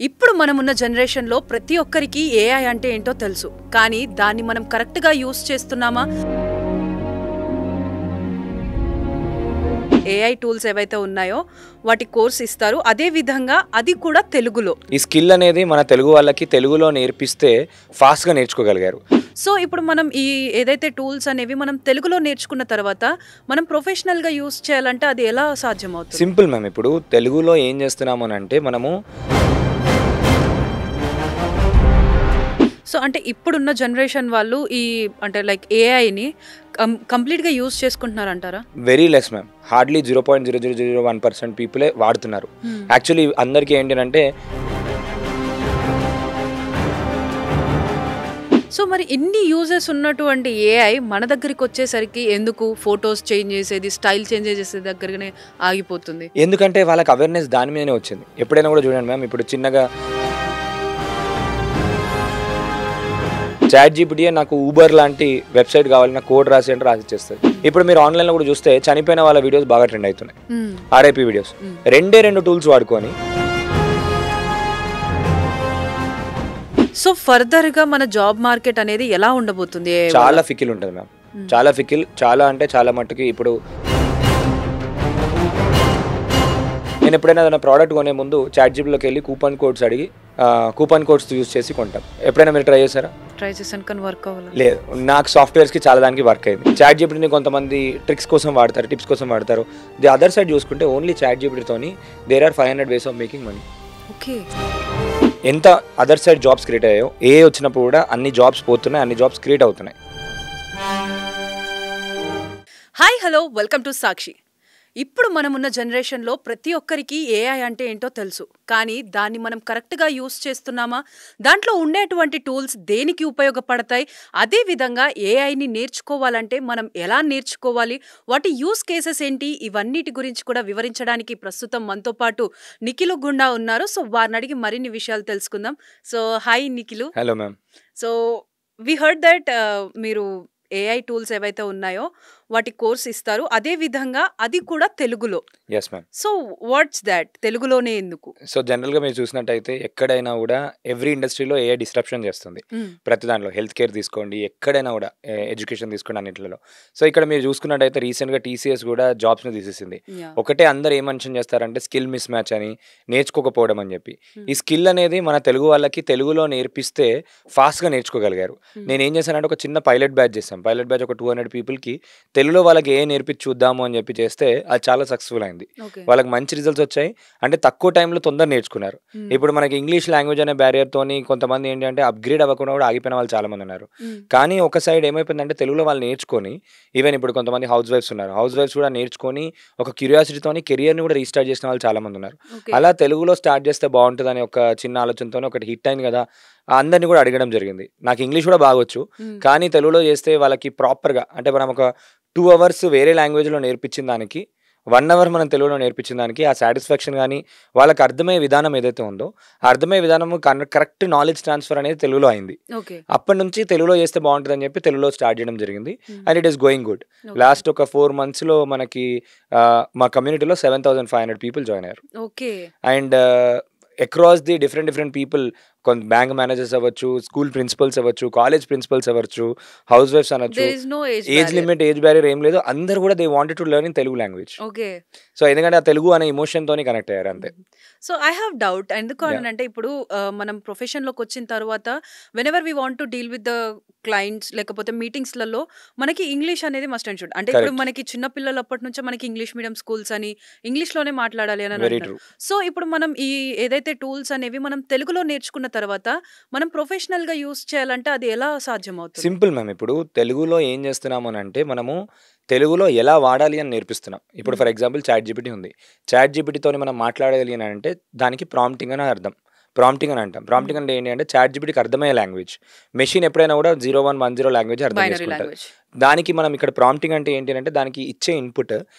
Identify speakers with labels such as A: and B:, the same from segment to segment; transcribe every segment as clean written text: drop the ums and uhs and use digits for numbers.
A: ఇప్పుడు మనమున్న జనరేషన్లో ప్రతి ఒక్కరికి ఏఐ అంటే ఏంటో తెలుసు. కానీ దాన్ని మనం కరెక్ట్గా యూస్ చేస్తున్నామా? ఏఐ టూల్స్ ఏవైతే ఉన్నాయో వాటి కోర్స్ ఇస్తారు. అదే విధంగా అది కూడా తెలుగులో.
B: ఈ స్కిల్ అనేది మన తెలుగు వాళ్ళకి తెలుగులో నేర్పిస్తే ఫాస్ట్గా నేర్చుకోగలిగారు.
A: సో ఇప్పుడు మనం ఈ ఏదైతే టూల్స్ అనేవి మనం తెలుగులో నేర్చుకున్న తర్వాత మనం ప్రొఫెషనల్గా యూస్ చేయాలంటే అది ఎలా సాధ్యమవుతుంది?
B: Simple ma'am. ఇప్పుడు తెలుగులో ఏం చేస్తున్నాము అంటే మనము
A: సో అంటే ఇప్పుడున్న జనరేషన్ వాళ్ళు ఈ అంటే లైక్ ఏఐని కంప్లీట్గా యూస్ చేసుకుంటున్నారంటారా?
B: Very less ma'am. హార్డ్లీ 0.0001% పీపులే వాడుతున్నారు. యాక్చువల్లీ అందరికీ ఏంటంటే
A: సో మరి ఇన్ని యూజెస్ ఉన్నటువంటి ఏఐ మన దగ్గరికి వచ్చేసరికి ఎందుకు ఫొటోస్ చేంజ్ చేసేది, స్టైల్ చేంజ్ చేసే దగ్గరనే ఆగిపోతుంది?
B: ఎందుకంటే వాళ్ళకి అవేర్నెస్ దాని మీదనే వచ్చింది. ఎప్పుడైనా కూడా చూడండి మ్యామ్, ఇప్పుడు చిన్నగా చాట్ జీపీటీ నాకు ఊబర్ లాంటి వెబ్సైట్ కావాలన్నా కోడ్ రాసి అంటే రాసిచ్చేస్తుంది. ఇప్పుడు మీరు ఆన్లైన్లో కూడా చూస్తే చనిపోయిన వాళ్ళ వీడియోస్ బాగా ట్రెండ్ అవుతున్నాయి, ఆర్ఐపీ వీడియోస్. రెండు టూల్స్ వాడుకొని.
A: సో ఫర్దర్ గా మన జాబ్ మార్కెట్ అనేది ఎలా ఉండబోతుంది?
B: చాలా ఫికిల్ ఉంటుంది మ్యామ్, చాలా ఫికిల్. చాలా అంటే చాలా మట్టుకి ఇప్పుడు నేను ఎప్పుడైనా ఏదైనా ప్రోడక్ట్ కొనే ముందు చాట్ జీపీటీలోకి వెళ్ళి కూపన్ కోడ్స్ అడిగి కూపన్ కోడ్స్ యూజ్ చేసి కొంటాం. ఎప్పుడైనా మీరు ట్రై చేశారా?
A: ట్రై చేశాను కానీ వర్క్ అవ్వలేదు.
B: లేదు, నాకు సాఫ్ట్వేర్స్కి చాలా దానికి వర్క్ అయింది. చాట్ జీపీటీని కొంతమంది ట్రిక్స్ కోసం వాడతారు, టిప్స్ కోసం వాడతారు. ది అదర్ సైడ్ చూసుకుంటే ఓన్లీ చాట్ జీపీటీతోని there are 500 ways of making money.
A: Okay,
B: ఎంత అదర్ సైడ్ జాబ్స్ క్రియేట్ అయ్యాయో ఏ వచ్చినప్పుడు కూడా అన్ని జాబ్స్ పోతున్నాయి, అన్ని జాబ్స్ క్రియేట్ అవుతున్నాయి.
A: Hi, hello, welcome to Sakshi. ఇప్పుడు మనమున్న జనరేషన్లో ప్రతి ఒక్కరికి ఏఐ అంటే ఏంటో తెలుసు. కానీ దాన్ని మనం కరెక్ట్గా యూస్ చేస్తున్నామా? దాంట్లో ఉండేటువంటి టూల్స్ దేనికి ఉపయోగపడతాయి? అదేవిధంగా ఏఐని నేర్చుకోవాలంటే మనం ఎలా నేర్చుకోవాలి, వాటి యూస్ కేసెస్ ఏంటి, ఇవన్నిటి గురించి కూడా వివరించడానికి ప్రస్తుతం మనతో పాటు నిఖిలు గుండా ఉన్నారు. సో వారిని అడిగి మరిన్ని విషయాలు తెలుసుకుందాం. So hi Nikhil.
B: Hello ma'am.
A: So we heard that మీరు ఏఐ టూల్స్ ఏవైతే ఉన్నాయో వాటి కోర్స్ ఇస్తారు. అదే విధంగా అది కూడా తెలుగులో.
B: Yes ma'am.
A: So what's that? తెలుగులోనే ఎందుకు?
B: సో జనరల్గా మీరు చూసినట్టయితే ఎక్కడైనా కూడా ఎవ్రీ ఇండస్ట్రీలో ఏ డిస్ట్రప్షన్ చేస్తుంది. ప్రతి దాంట్లో హెల్త్ కేర్ తీసుకోండి, ఎక్కడైనా కూడా ఎడ్యుకేషన్ తీసుకోండి, అన్నింటిలో. సో ఇక్కడ మీరు చూసుకున్నట్టయితే రీసెంట్గా TCS కూడా జాబ్స్ని తీసేసింది. ఒకటే అందరు ఏం మెన్షన్ చేస్తారంటే స్కిల్ మిస్ మ్యాచ్ అని, నేర్చుకోకపోవడం అని చెప్పి. ఈ స్కిల్ అనేది మన తెలుగు వాళ్ళకి తెలుగులో నేర్పిస్తే ఫాస్ట్గా నేర్చుకోగలిగారు. నేను ఏం చేశానంటే ఒక చిన్న పైలట్ బ్యాచ్ చేశాను. పైలట్ బ్యాచ్ ఒక 200 పీపుల్కి తెలుగులో వాళ్ళకి ఏ నేర్పించి చూద్దాము అని చెప్పి చేస్తే అది చాలా సక్సెస్ఫుల్ అయింది. వాళ్ళకి మంచి రిజల్ట్స్ వచ్చాయి. అంటే తక్కువ టైంలో తొందర నేర్చుకున్నారు. ఇప్పుడు మనకి ఇంగ్లీష్ లాంగ్వేజ్ అనే బ్యారియర్ తోని కొంతమంది ఏంటంటే అప్గ్రేడ్ అవ్వకుండా కూడా ఆగిపోయిన వాళ్ళు చాలా మంది ఉన్నారు. కానీ ఒక సైడ్ ఏమైపోయిందంటే తెలుగులో వాళ్ళు నేర్చుకొని, ఈవెన్ ఇప్పుడు కొంతమంది హౌస్ వైఫ్స్ ఉన్నారు, హౌస్ వైఫ్స్ కూడా నేర్చుకొని ఒక క్యూరియాసిటీతోని కెరియర్ని కూడా రీస్టార్ట్ చేసిన వాళ్ళు చాలా మంది ఉన్నారు. అలా తెలుగులో స్టార్ట్ చేస్తే బాగుంటుందని ఒక చిన్న ఆలోచనతోనే ఒకటి హిట్ అయింది కదా, అందరినీ కూడా అడగడం జరిగింది. నాకు ఇంగ్లీష్ కూడా బాగొచ్చు, కానీ తెలుగులో చేస్తే వాళ్ళకి ప్రాపర్గా అంటే మనం ఒక 2 hours వేరే లాంగ్వేజ్లో నేర్పించిన దానికి 1 hour మనం తెలుగులో నేర్పించిన దానికి ఆ సాటిస్ఫాక్షన్ కానీ వాళ్ళకి అర్థమయ్యే విధానం ఏదైతే ఉందో ఆ అర్థమయ్యే విధానం కరెక్ట్ నాలెడ్జ్ ట్రాన్స్ఫర్ అనేది తెలుగులో అయింది. అప్పటి నుంచి తెలుగులో చేస్తే బాగుంటుంది అని చెప్పి తెలుగులో స్టార్ట్ చేయడం జరిగింది. And it is going good. Last ఒక 4 monthsలో మనకి మా కమ్యూనిటీలో 7,500 పీపుల్ జాయిన్ అయ్యారు. And across the different people, కొంత బ్యాంక్ మేనేజర్స్ అవ్వచ్చు, స్కూల్ ప్రిన్సిపల్స్ అవ్వచ్చు, కాలేజ్ ప్రిన్సిపల్స్ అవ్వచ్చు, హౌస్ వైఫ్స్ అనొచ్చు. ఏజ్ లిమిట్, ఏజ్ బ్యారియర్ ఏం లేదు. అందరూ కూడా they wanted to learn in Telugu language. So ఎందుకంటే ఆ తెలుగు అనే ఎమోషన్ తోని కనెక్ట్ అయ్యారు అంతే.
A: So I have doubt. ఎందుకు అంటే ఇప్పుడు మనం ప్రొఫెషన్లోకి వచ్చిన తర్వాత whenever we want to deal with the clients లేకపోతే మీటింగ్స్లలో మనకి ఇంగ్లీష్ అనేది మస్ట్ అండ్ షుడ్. అంటే ఇప్పుడు మనకి చిన్న పిల్లలు అప్పటి నుంచే మనకి ఇంగ్లీష్ మీడియం స్కూల్స్ అని ఇంగ్లీష్లోనే మాట్లాడాలి అని అంటారు. సో ఇప్పుడు మనం ఈ ఏదైతే టూల్స్ అనేవి మనం తెలుగులో నేర్చుకున్న తర్వాత మనం ప్రొఫెషనల్గా యూస్ చేయాలంటే అది ఎలా సాధ్యమవుతుంది?
B: Simple ma'am. ఇప్పుడు తెలుగులో ఏం చేస్తున్నాము అని అంటే మనము తెలుగులో ఎలా వాడాలి అని నేర్పిస్తున్నాం. ఇప్పుడు ఫర్ ఎగ్జాంపుల్ చాట్ జీపీటీ ఉంది. చాట్ జీపీటీతో మనం మాట్లాడాలి అని అంటే దానికి ప్రాంప్టింగ్ అని అర్థం. ప్రాంప్టింగ్ అని అంటాం. ప్రాంప్టింగ్ అంటే ఏంటి అంటే చాట్ జీపీటీకి అర్థమయ్యే లాంగ్వేజ్. మెషిన్ ఎప్పుడైనా కూడా 0110 లాంగ్వేజ్ అర్థం చేసుకుంటారు. దానికి మనం ఇక్కడ ప్రాంప్టింగ్ అంటే ఏంటి అంటే దానికి ఇచ్చే ఇన్పుట్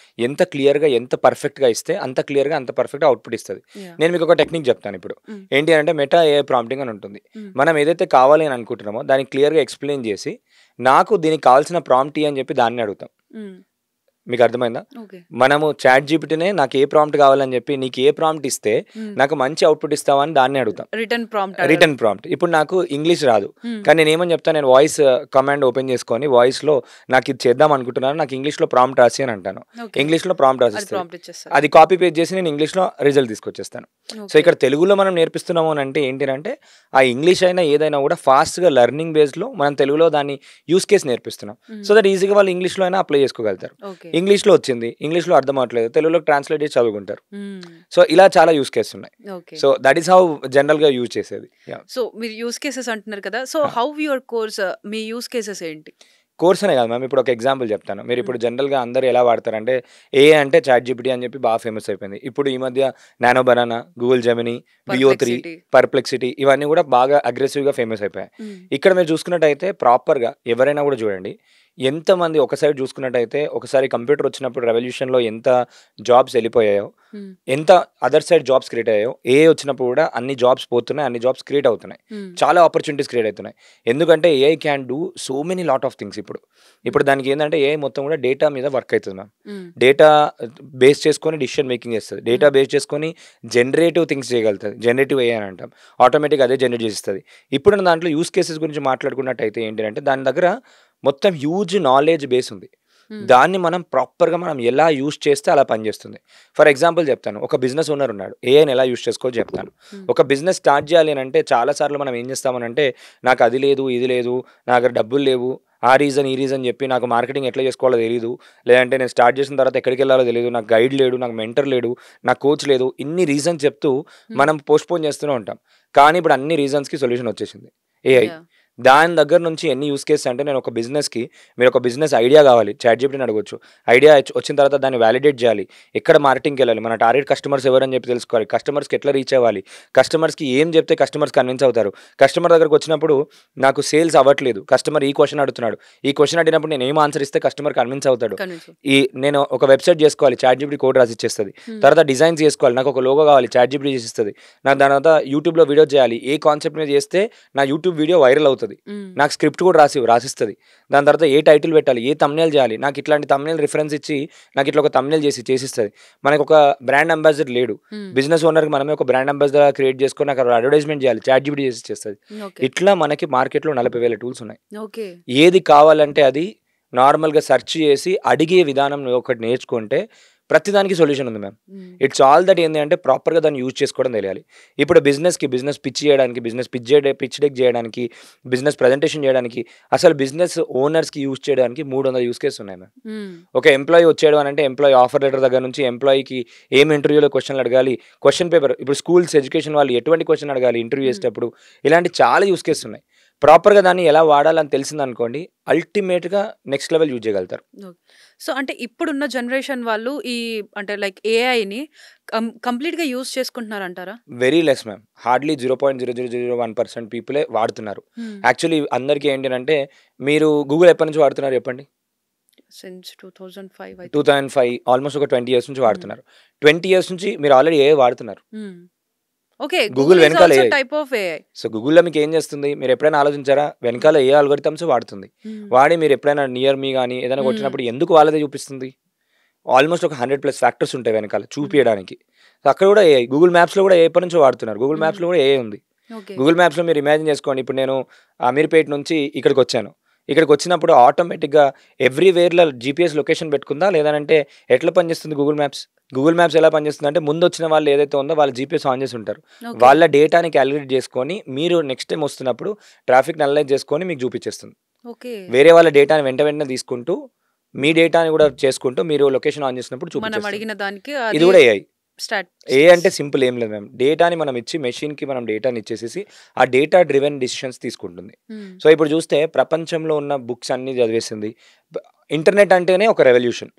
B: ఎంత క్లియర్గా ఎంత పర్ఫెక్ట్గా ఇస్తే అంత క్లియర్గా అంత పర్ఫెక్ట్గా అవుట్పుట్ ఇస్తుంది. నేను మీకు ఒక టెక్నిక్ చెప్తాను. ఇప్పుడు ఏంటి అంటే మెటా ఏ ప్రాంప్టింగ్ అని ఉంటుంది. మనం ఏదైతే కావాలి అని అనుకుంటున్నామో దాన్ని క్లియర్గా ఎక్స్ప్లెయిన్ చేసి నాకు దీనికి కావాల్సిన ప్రాంప్ట్ అని చెప్పి దాన్ని అడుగుతాం. మీకు అర్థమైందా?
A: ఓకే.
B: మనము చాట్ జీపీటీనే నాకు ఏ ప్రాంప్ట్ కావాలని చెప్పి నీకు ఏ ప్రాంప్ట్ ఇస్తే నాకు మంచి అవుట్పుట్ ఇస్తావా అని దాన్ని అడుగుతాం. Return prompt. ఇప్పుడు నాకు ఇంగ్లీష్ రాదు, కానీ నేను ఏమని చెప్తాను, నేను వాయిస్ కమాండ్ ఓపెన్ చేసుకొని వాయిస్లో నాకు ఇది చేద్దాం అనుకుంటున్నాను, నాకు ఇంగ్లీష్లో ప్రాంప్ట్ రాసి అని అంటాను. ఇంగ్లీష్లో ప్రాంప్ట్ రాసిస్తాను, అది కాపీ పేస్ట్ చేసి నేను ఇంగ్లీష్లో రిజల్ట్ తీసుకొచ్చేస్తాను. సో ఇక్కడ తెలుగులో మనం నేర్పిస్తున్నాము అని అంటే ఏంటంటే ఆ ఇంగ్లీష్ అయినా ఏదైనా కూడా ఫాస్ట్గా లెర్నింగ్ బేస్లో మనం తెలుగులో దాన్ని యూస్ కేస్ నేర్పిస్తున్నాం. సో దట్ ఈజీగా వాళ్ళు ఇంగ్లీష్లో అయినా అప్లై చేసుకోగలుగుతారు. ఇంగ్లీష్లో వచ్చింది, ఇంగ్లీష్లో అర్థం అవట్లేదు, తెలుగులో ట్రాన్స్లేట్ చేసి చదువుకుంటారు. సో ఇలా చాలా యూస్ కేసెస్ ఉన్నాయి. So that is how general గా యూజ్ చేసేది.
A: సో మీరు యూస్ కేసెస్ అంటున్నారు కదా, so how your course, me use cases ఏంటి?
B: కోర్స్ అనే కాదు మ్యామ్, ఇప్పుడు ఒక ఎగ్జాంపుల్ చెప్తాను. మీరు ఇప్పుడు జనరల్గా అందరూ ఎలా వాడతారంటే ఏ అంటే చాట్ జీపీటీ అని చెప్పి బాగా ఫేమస్ అయిపోయింది. ఇప్పుడు ఈ మధ్య nano banana, Google Gemini, VO3, Perplexity ఇవన్నీ కూడా బాగా అగ్రెసివ్గా ఫేమస్ అయిపోయాయి. ఇక్కడ మీరు చూసుకున్నట్టయితే ప్రాపర్గా ఎవరైనా కూడా చూడండి, ఎంతమంది ఒక సైడ్ చూసుకున్నట్టయితే ఒకసారి కంప్యూటర్ వచ్చినప్పుడు రెవల్యూషన్లో ఎంత జాబ్స్ వెళ్ళిపోయాయో, ఎంత అదర్ సైడ్ జాబ్స్ క్రియేట్ అయ్యాయో, వచ్చినప్పుడు కూడా అన్ని జాబ్స్ పోతున్నాయి, అన్ని జాబ్స్ క్రియేట్ అవుతున్నాయి, చాలా ఆపర్చునిటీస్ క్రియేట్ అవుతున్నాయి. ఎందుకంటే AI can do so many lot of things. ఇప్పుడు దానికి ఏంటంటే ఏఐ మొత్తం కూడా డేటా మీద వర్క్ అవుతుంది మ్యామ్. డేటా బేస్ చేసుకొని డిసిషన్ మేకింగ్ చేస్తుంది, డేటా బేస్ చేసుకొని జనరేటివ్ థింగ్స్ చేయగలుగుతుంది. జనరేటివ్ ఏఐ అని అంటాం, ఆటోమేటిక్ అదే జనరేట్ చేస్తుంది. ఇప్పుడు దాంట్లో యూస్ కేసెస్ గురించి మాట్లాడుకున్నట్టయితే ఏంటంటే దాని దగ్గర మొత్తం హ్యూజ్ నాలెడ్జ్ బేస్ ఉంది. దాన్ని మనం ప్రాపర్గా మనం ఎలా యూజ్ చేస్తే అలా పనిచేస్తుంది. ఫర్ ఎగ్జాంపుల్ చెప్తాను, ఒక బిజినెస్ ఓనర్ ఉన్నాడు, ఏఐని ఎలా యూజ్ చేసుకో చెప్తాను. ఒక బిజినెస్ స్టార్ట్ చేయాలి అని అంటే చాలాసార్లు మనం ఏం చేస్తామనంటే నాకు అది లేదు, ఇది లేదు, నా దగ్గర డబ్బులు లేవు, ఆ రీజన్ ఈ రీజన్ చెప్పి నాకు మార్కెటింగ్ ఎట్లా చేసుకోవాలో తెలియదు, లేదంటే నేను స్టార్ట్ చేసిన తర్వాత ఎక్కడికి వెళ్ళాలో తెలియదు, నాకు గైడ్ లేడు, నాకు మెంటర్ లేడు, నాకు కోచ్ లేదు, ఇన్ని రీజన్స్ చెప్తూ మనం పోస్ట్పోన్ చేస్తూనే ఉంటాం. కానీ ఇప్పుడు అన్ని రీజన్స్కి సొల్యూషన్ వచ్చేసింది ఏఐ. దాని దగ్గర నుంచి ఎన్ని యూస్ కేసెస్ అంటే, నేను ఒక బిజినెస్కి, మీరు ఒక బిజినెస్ ఐడియా కావాలి, చాట్ జీపీటీని అడగొచ్చు. ఐడియా వచ్చిన తర్వాత దాన్ని వ్యాలిడేట్ చేయాలి, ఎక్కడ మార్కెటింగ్కి వెళ్ళాలి, మన టార్గెట్ కస్టమర్స్ ఎవరని చెప్పి తెలుసుకోవాలి, కస్టమర్స్కి ఎట్లా రీచ్ అవ్వాలి, కస్టమర్స్కి ఏం చెప్తే కస్టమర్స్ కన్విన్స్ అవుతారు. కస్టమర్ దగ్గరకు వచ్చినప్పుడు నాకు సేల్స్ అవ్వట్లేదు, కస్టమర్ ఈ క్వశ్చన్ అడుగుతున్నాడు, ఈ క్వశ్చన్ అడిగినప్పుడు నేను ఏం ఆన్సర్ ఇస్తే కస్టమర్ కన్విన్స్ అవుతాడు. నేను ఒక వెబ్సైట్ చేసుకోవాలి, చాట్ జీపీటీ కోడ్ రాసి ఇచ్చేస్తుంది. తర్వాత డిజైన్స్ చేసుకోవాలి, నాకు ఒక లోగో కావాలి, చాట్ జీపీటీ చేసిస్తుంది. నాకు దాని తర్వాత యూట్యూబ్లో వీడియో చేయాలి, ఏ కాన్సెప్ట్ మీద చేస్తే నా యూట్యూబ్ వీడియో వైరల్ అవుతుంది, నాకు స్క్రిప్ట్ కూడా రాసిస్తుంది. దాని తర్వాత ఏ టైటిల్ పెట్టాలి, ఏ తమ్నేల్ చేయాలి, నాకు ఇట్లాంటి తమ్నేల్ రిఫరెన్స్ ఇచ్చి నాకు ఇట్లా ఒక తమ్నేల్ చేసిస్తుంది. మనకు ఒక బ్రాండ్ అంబాసిడర్ లేడు, బిజినెస్ ఓనర్కి మనమే ఒక బ్రాండ్ అంబాసిడర్ క్రియేట్ చేసుకొని నాకు అడ్వర్టైజ్మెంట్ చేయాలి, చాట్ జీపీటీ చేస్తుంది. ఇట్లా మనకి మార్కెట్లో 40,000 టూల్స్ ఉన్నాయి. ఏది కావాలంటే అది నార్మల్గా సెర్చ్ చేసి అడిగే విధానం ఒకటి నేర్చుకుంటే ప్రతిదానికి సొల్యూషన్ ఉంది మ్యామ్. ఇట్స్ ఆల్ దట్ ఏంటి అంటే ప్రాపర్గా దాన్ని యూజ్ చేసుకోవడం తెలియాలి. ఇప్పుడు బిజినెస్ పిచ్ చేయడానికి, బిజినెస్ పిచ్ డెక్ చేయడానికి, బిజినెస్ ప్రజెంటేషన్ చేయడానికి, అసలు బిజినెస్ ఓనర్స్కి యూజ్ చేయడానికి 300 యూస్ కేసెస్ ఉన్నాయి మ్యామ్. ఒక ఎంప్లాయీ వచ్చేయడం అంటే ఎంప్లాయీ ఆఫర్ లెటర్ దగ్గర నుంచి ఎంప్లాయీకి ఏం ఇంటర్వ్యూలో క్వశ్చన్లు అడగాలి, క్వశ్చన్ పేపర్, ఇప్పుడు స్కూల్స్ ఎడ్యుకేషన్ వాళ్ళు ఎటువంటి క్వశ్చన్ అడగాలి ఇంటర్వ్యూ చేసేటప్పుడు, ఇలాంటి చాలా యూస్ కేసెస్ ఉన్నాయి. ప్రాపర్గా దాన్ని ఎలా వాడాలని తెలిసిందనుకోండి, అల్టిమేట్గా నెక్స్ట్ లెవెల్ యూజ్ చేయగలుగుతారు.
A: సో అంటే ఇప్పుడున్న జనరేషన్ వాళ్ళు ఈ అంటే లైక్ ఏఐని కంప్లీట్గా యూజ్ చేసుకుంటున్నారు అంటారా?
B: వెరీ లెస్ మ్యామ్, హార్డ్లీ 0.0001% పీపులే వాడుతున్నారు. యాక్చువల్లీ అందరికీ ఏంటంటే, మీరు గూగుల్ ఎప్పటి నుంచి వాడుతున్నారు చెప్పండి?
A: సిన్స్
B: 2005 ఆల్మోస్ట్ ఒక 20 ఇయర్స్ నుంచి వాడుతున్నారు. 20 ఇయర్స్ నుంచి మీరు ఆల్రెడీ ఏఐ వాడుతున్నారు.
A: ఓకే, గూగుల్ వెనకాల టైప్ ఆఫ్ ఏఐ.
B: సో గూగుల్లో మీకు ఏం చేస్తుంది, మీరు ఎప్పుడైనా ఆలోచించారా? వెనకాల ఏ ఆల్గోరిథమ్స్ వాడుతుంది. వాడి మీరు ఎప్పుడైనా నియర్ మీ కానీ ఏదైనా కొట్టినప్పుడు ఎందుకు వాళ్ళదే చూపిస్తుంది? ఆల్మోస్ట్ ఒక 100+ ఫ్యాక్టర్స్ ఉంటాయి వెనకాల చూపించడానికి. అక్కడ కూడా ఏఐ, గూగుల్ మ్యాప్స్లో కూడా ఏ ఎప్పటి నుంచి వాడుతున్నారు, గూగుల్ మ్యాప్స్లో కూడా ఏఐ ఉంది. గూగుల్ మ్యాప్స్లో మీరు ఇమాజిన్ చేసుకోండి, ఇప్పుడు నేను అమీర్పేట నుంచి ఇక్కడికి వచ్చాను, ఇక్కడికి వచ్చినప్పుడు ఆటోమేటిక్గా ఎవ్రీవేర్లో జీపీఎస్ లొకేషన్ పెట్టుకుందా, లేదంటే ఎట్లా పనిచేస్తుంది గూగుల్ మ్యాప్స్? గూగుల్ మ్యాప్స్ ఎలా పనిచేస్తుంది అంటే, ముందు వచ్చిన వాళ్ళు ఏదైతే ఉందో వాళ్ళు జీపీఎస్ ఆన్ చేసి ఉంటారు, వాళ్ళ డేటాని క్యాలిక్యులేట్ చేసుకొని మీరు నెక్స్ట్ టైం వస్తున్నప్పుడు ట్రాఫిక్ అనలైజ్ చేసుకొని మీకు చూపించేస్తుంది. వేరే వాళ్ళ డేటాని వెంటనే తీసుకుంటూ మీ డేటాని కూడా చేసుకుంటూ మీరు లొకేషన్ ఆన్ చేసినప్పుడు చూపించేస్తుంది. ఇది కూడా ఏఐ. ఏ అంటే సింపుల్ ఏం లేదు మ్యామ్, డేటాని మనం ఇచ్చి మెషిన్కి మనం డేటాని ఇచ్చేసేసి ఆ డేటా డ్రివెన్ డిసిషన్స్ తీసుకుంటుంది. సో ఇప్పుడు చూస్తే ప్రపంచంలో ఉన్న బుక్స్ అన్ని చదివేసింది. ఇంటర్నెట్ అంటేనే ఒక రెవల్యూషన్.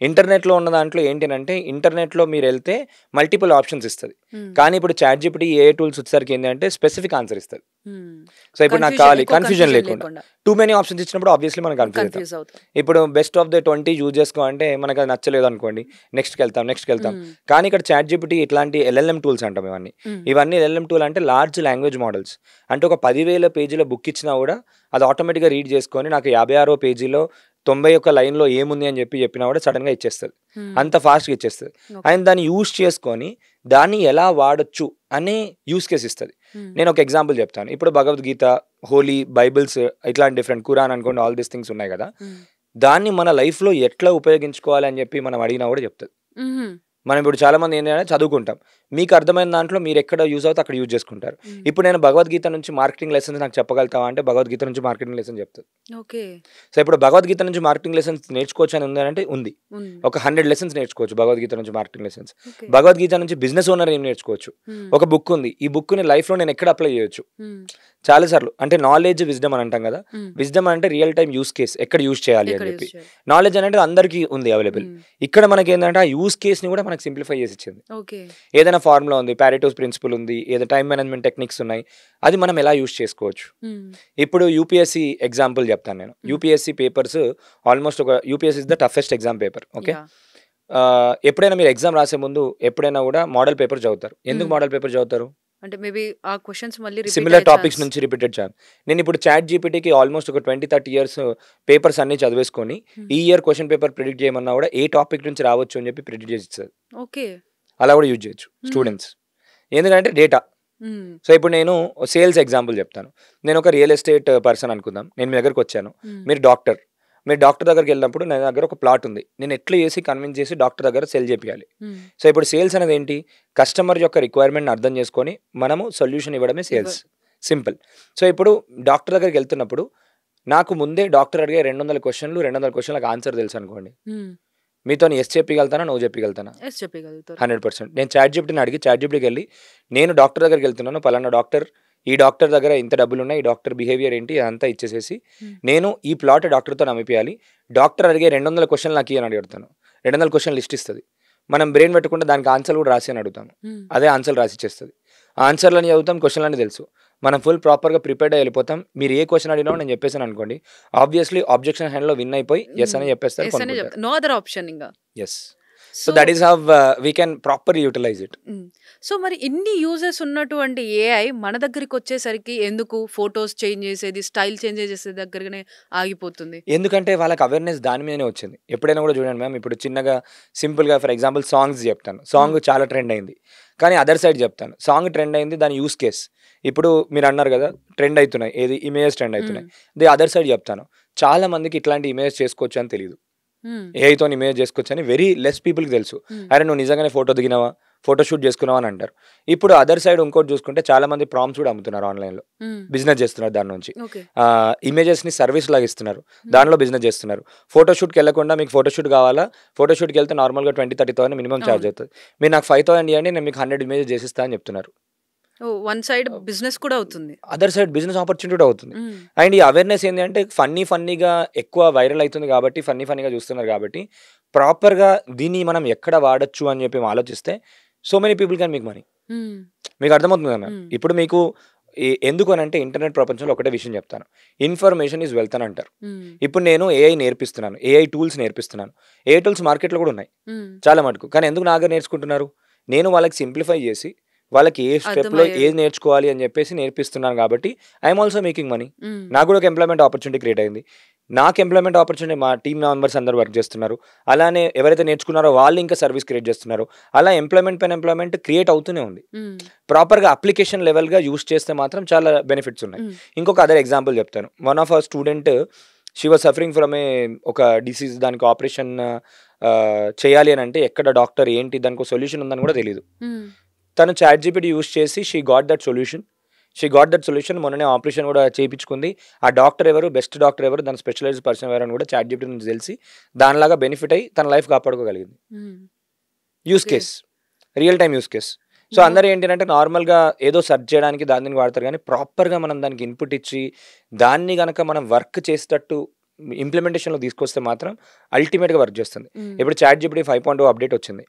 B: ఇంటర్నెట్లో ఉన్న దాంట్లో ఏంటంటే, ఇంటర్నెట్లో మీరు వెళ్తే మల్టిపుల్ ఆప్షన్స్ ఇస్తుంది. కానీ ఇప్పుడు చాట్ జీపీటీ ఏ టూల్స్ వచ్చేసరికి ఏంటంటే స్పెసిఫిక్ ఆన్సర్ ఇస్తుంది. సో ఇప్పుడు నాకు కావాలి, కన్ఫ్యూజన్ లేకుండా. టూ మెనీ ఆప్షన్స్ ఇచ్చినప్పుడు ఆబ్వియస్లీ మనం కన్ఫ్యూజ్ అవుతాం. ఇప్పుడు బెస్ట్ ఆఫ్ ద 20 యూజ్ చేసుకో అంటే మనకు అది నచ్చలేదు అనుకోండి, నెక్స్ట్కి వెళ్తాం. కానీ ఇక్కడ చాట్ జీపీటీ ఇట్లాంటి LLM టూల్స్ అంటాం. ఇవన్నీ LLM టూల్ అంటే లార్జ్ లాంగ్వేజ్ మోడల్స్. అంటే ఒక 10,000 పేజీల బుక్ ఇచ్చినా కూడా అది ఆటోమేటిక్గా రీడ్ చేసుకొని నాకు 56వ పేజీలో 91 లైన్‌లో ఏముంది అని చెప్పినా కూడా సడెన్‌గా ఇచ్చేస్తది. అంత ఫాస్ట్‌గా ఇచ్చేస్తది. అండ్ దాన్ని యూజ్ చేసుకొని దాన్ని ఎలా వాడొచ్చు అనే యూజ్ కేస్ ఇస్తది. నేను ఒక ఎగ్జాంపుల్ చెప్తాను. ఇప్పుడు భగవద్గీత, హోలీ, బైబిల్స్ ఇట్లాంటి డిఫరెంట్ ఖురాన్ అనుకోండి, ఆల్ దీస్ థింగ్స్ ఉన్నాయి కదా! దాన్ని మన లైఫ్‌లో ఎట్లా ఉపయోగించుకోవాలి అని చెప్పి మనం అడిగినా కూడా చెప్తది. మనం ఇప్పుడు చాలా మంది ఏంటంటే చదువుకుంటాం. మీకు అర్థమైన దాంట్లో మీరు ఎక్కడ యూజ్ అవుతే అక్కడ యూజ్ చేసుకుంటారు. ఇప్పుడు నేను భగవద్గీత నుంచి మార్కెటింగ్ లెసన్స్ నాకు చెప్పగలుగుతావా అంటే భగవద్గీత నుంచి మార్కెటింగ్ లెసన్ చెప్తుంది.
A: ఓకే.
B: సో ఇప్పుడు భగవద్గీత నుంచి మార్కెటింగ్ లెసన్స్ నేర్చుకోవచ్చు అని ఉందంటే ఉంది. ఒక 100 లెసన్స్ నేర్చుకోవచ్చు భగవద్గీత నుంచి మార్కెటింగ్ లెసన్స్. భగవద్గీత నుంచి బిజినెస్ ఓనర్ ఏం నేర్చుకోవచ్చు. ఒక బుక్ ఉంది. ఈ బుక్‌ని లైఫ్‌లో నేను ఎక్కడ అప్లై చేయొచ్చు. చాలా సార్లు అంటే నాలెడ్జ్, విజ్డమ్ అని అంటాం కదా. విజ్డమ్ అంటే రియల్ టైమ్ యూస్ కేస్ ఎక్కడ యూజ్ చేయాలి అని చెప్పి. నాలెడ్జ్ అనేది అందరికీ ఉంది అవైలబుల్. ఇక్కడ మనకి ఏంటంటే ఆ యూస్ కేస్ ని కూడా మనకి సింప్లిఫై చేసి ఇచ్చింది. ఏదైనా ఫార్ములా ఉంది, పారెటోస్ ప్రిన్సిపల్ ఉంది, ఏదైనా టైం మేనేజ్మెంట్ టెక్నిక్స్ ఉన్నాయి, అది మనం ఎలా యూజ్ చేసుకోవచ్చు. ఇప్పుడు యూపీఎస్సీ ఎగ్జాంపుల్ చెప్తాను నేను. UPSC papers almost UPSC is the toughest exam paper. Okay. ఎప్పుడైనా మీరు ఎగ్జామ్ రాసే ముందు ఎప్పుడైనా కూడా మోడల్ పేపర్ చదువుతారు. ఎందుకు మోడల్ పేపర్ చదువుతారు
A: అంటే మేబీ ఆ క్వశ్చన్స్ మళ్ళీ
B: సిమిలర్ టాపిక్స్ నుంచి రిపీటెడ్ చేయాలి. నేను ఇప్పుడు చాట్ జీపీటీకి ఆల్మోస్ట్ ఒక 20-30 ఇయర్స్ పేపర్స్ అన్ని చదివేసుకొని ఈ ఇయర్ క్వశ్చన్ పేపర్ ప్రిడిక్ట్ చేయమన్నా కూడా ఏ టాపిక్ నుంచి రావచ్చు అని చెప్పి ప్రిడిక్ట్ చేసి ఇస్తుంది.
A: ఓకే.
B: అలా కూడా యూజ్ చేయొచ్చు స్టూడెంట్స్. ఎందుకంటే డేటా. సో ఇప్పుడు నేను సేల్స్ ఎగ్జాంపుల్ చెప్తాను. నేను ఒక రియల్ ఎస్టేట్ పర్సన్ అనుకుందాం. నేను మీ దగ్గరకు వచ్చాను. మీరు డాక్టర్ దగ్గరికి వెళ్ళినప్పుడు నా దగ్గర ఒక ప్లాట్ ఉంది. నేను ఎట్లా చేసి కన్విన్స్ చేసి డాక్టర్ దగ్గర సెల్ చేయాలి. సో ఇప్పుడు సేల్స్ అనేది ఏంటి, కస్టమర్ యొక్క రిక్వైర్మెంట్ని అర్థం చేసుకొని మనము సొల్యూషన్ ఇవ్వడమే సేల్స్. సింపుల్. సో ఇప్పుడు డాక్టర్ దగ్గరికి వెళ్తున్నప్పుడు నాకు ముందే డాక్టర్ అడిగే 200 క్వశ్చన్లకు ఆన్సర్ తెలుసు అనుకోండి. మీతో ఎస్ చెప్పగలుగుతానా, నువ్వు చెప్పగలుగుతానా? 100%. నేను చాట్ జీపీటీని అడిగి చాట్ జీపీటీకి వెళ్ళి నేను డాక్టర్ దగ్గరికి వెళ్తున్నాను, పలానా డాక్టర్, ఈ డాక్టర్ దగ్గర ఇంత డబ్బులు ఉన్నాయి, ఈ డాక్టర్ బిహేవియర్ ఏంటి అంతా ఇచ్చేసేసి నేను ఈ ప్లాట్ డాక్టర్తో నమ్మిపియాలి. డాక్టర్ అడిగే 200 క్వశ్చన్లు నాకు అని అడుగుతాను. 200 క్వశ్చన్ లిస్ట్ ఇస్తుంది. మనం బ్రెయిన్ పెట్టుకుంటే దానికి ఆన్సర్ కూడా రాసి అని అడుగుతాము. అదే ఆన్సర్ రాసి ఇచ్చేస్తుంది. ఆన్సర్లని చదువుతాం, క్వశ్చన్లని తెలుసు. మనం ఫుల్ ప్రాపర్గా ప్రిపేర్డ్ అయ్యి వెళ్ళిపోతాం. మీరు ఏ క్వశ్చన్ అడిగినా నేను చెప్పేసాను అనుకోండి, ఆబ్వియస్లీ ఆబ్జెక్షన్ హ్యాండ్లో విన్ అయిపోయి ఎస్ అని చెప్పేస్తారు.
A: నో అదర్ ఆప్షన్ ఇంకా.
B: Yes. So that is how we can properly utilise it.
A: So మరి ఇన్ని యూజెస్ ఉన్నటువంటి ఏఐ మన దగ్గరికి వచ్చేసరికి ఎందుకు ఫొటోస్ చేంజ్ చేసేది, స్టైల్ చేంజ్ చేసేది దగ్గరనే ఆగిపోతుంది?
B: ఎందుకంటే వాళ్ళకి అవేర్నెస్ దాని మీదనే వచ్చింది. ఎప్పుడైనా కూడా చూడండి మ్యామ్, ఇప్పుడు చిన్నగా సింపుల్గా ఫర్ ఎగ్జాంపుల్ సాంగ్స్ చెప్తాను. సాంగ్ చాలా ట్రెండ్ అయింది, కానీ అదర్ సైడ్ చెప్తాను. సాంగ్ ట్రెండ్ అయింది, దాని యూస్ కేస్ ఇప్పుడు మీరు అన్నారు కదా ట్రెండ్ అవుతున్నాయి, ఏది ఇమేజెస్ ట్రెండ్ అవుతున్నాయి. ది అదర్ సైడ్ చెప్తాను. చాలా మందికి ఇట్లాంటి ఇమేజ్ చేసుకోవచ్చు అని తెలియదు. ఏఐతో ఇమేజ్ చేసుకోవచ్చు అని వెరీ లెస్ పీపుల్కి తెలుసు. అరే నువ్వు నిజంగానే ఫోటో దిగినావా, ఫోటో షూట్ చేసుకున్నావా అని అంటారు. ఇప్పుడు అదర్ సైడ్ ఇంకోటి చూసుకుంటే చాలా మంది ప్రాంప్ట్స్ కూడా అమ్ముతున్నారు, ఆన్లైన్లో బిజినెస్ చేస్తున్నారు. దాని నుంచి ఇమేజెస్ని సర్వీస్ లాగా ఇస్తున్నారు, దానిలో బిజినెస్ చేస్తున్నారు. ఫోటోషూట్కి వెళ్ళకుండా మీకు ఫోటోషూట్ కావాలా, ఫోటోషూట్కి వెళ్తే నార్మల్గా 20-30,000 మినిమం ఛార్జ్ అవుతుంది. మీరు నాకు 5,000 ఇవ్వండి, నేను మీకు 100 ఇమేజెస్ చేసిస్తా అని చెప్తున్నారు.
A: వన్ సైడ్ బిజినెస్ కూడా అవుతుంది,
B: అదర్ సైడ్ బిజినెస్ ఆపర్చునిటీ కూడా అవుతుంది. అండ్ ఈ అవేర్నెస్ ఏంటి అంటే ఫన్నీగా ఎక్కువ వైరల్ అవుతుంది కాబట్టి ఫన్నీగా చూస్తున్నారు కాబట్టి ప్రాపర్గా దీన్ని మనం ఎక్కడ వాడచ్చు అని చెప్పి ఆలోచిస్తే so many people can make money. మీకు అర్థమవుతుంది కదా. ఇప్పుడు మీకు ఎందుకు అని అంటే ఇంటర్నెట్ ప్రపంచంలో ఒకటే విషయం చెప్తాను, ఇన్ఫర్మేషన్ ఈజ్ వెల్త్ అని అంటారు. ఇప్పుడు నేను ఏఐ నేర్పిస్తున్నాను, ఏఐ టూల్స్ నేర్పిస్తున్నాను. ఏఐ టూల్స్ మార్కెట్లో కూడా ఉన్నాయి చాలా మటుకు, కానీ ఎందుకు నాగా నేర్చుకుంటున్నారు? నేను వాళ్ళకి సింప్లిఫై చేసి వాళ్ళకి ఏ స్టెప్లో ఏది నేర్చుకోవాలి అని చెప్పేసి నేర్పిస్తున్నాను కాబట్టి ఐఎమ్ ఆల్సో మేకింగ్ మనీ. నాకు కూడా ఒక ఎంప్లాయ్మెంట్ ఆపర్చునిటీ క్రియేట్ అయింది. నాకు ఎంప్లాయ్మెంట్ ఆపర్చునిటీ మా టీమ్ మెంబర్స్ అందరూ వర్క్ చేస్తున్నారు. అలానే ఎవరైతే నేర్చుకున్నారో వాళ్ళు ఇంకా సర్వీస్ క్రియేట్ చేస్తున్నారు. అలా ఎంప్లాయ్మెంట్ పైన ఎంప్లాయ్మెంట్ క్రియేట్ అవుతూనే ఉంది. ప్రాపర్గా అప్లికేషన్ లెవెల్గా యూస్ చేస్తే మాత్రం చాలా బెనిఫిట్స్ ఉన్నాయి. ఇంకొక అదర్ ఎగ్జాంపుల్ చెప్తాను. One of our student she was suffering from ఒక డిసీజ్, దానికి ఆపరేషన్ చేయాలి అని అంటే ఎక్కడ డాక్టర్ ఏంటి దానికి సొల్యూషన్ ఉందని కూడా తెలియదు. తను చాట్ జీపీటీ యూస్ చేసి షీ గాట్ దట్ సొల్యూషన్. మొన్ననే ఆపరేషన్ కూడా చేయించుకుంది. ఆ డాక్టర్ ఎవరు, బెస్ట్ డాక్టర్ ఎవరు, దాని స్పెషలైజ్డ్ పర్సన్ ఎవరు అని కూడా చాట్ జీపీటీ నుంచి తెలిసి దానిలాగా బెనిఫిట్ అయ్యి తన లైఫ్ కాపాడుకోగలిగింది. Use case, real time use case. So అందరూ ఏంటంటే నార్మల్గా ఏదో సెర్చ్ చేయడానికి దాన్ని వాడతారు, కానీ ప్రాపర్గా మనం దానికి ఇన్పుట్ ఇచ్చి దాన్ని కనుక మనం వర్క్ చేసేటట్టు ఇంప్లిమెంటేషన్లో తీసుకొస్తే మాత్రం అల్టిమేట్గా వర్క్ చేస్తుంది. ఇప్పుడు చాట్ జీపీటీ 5.0 అప్డేట్ వచ్చింది.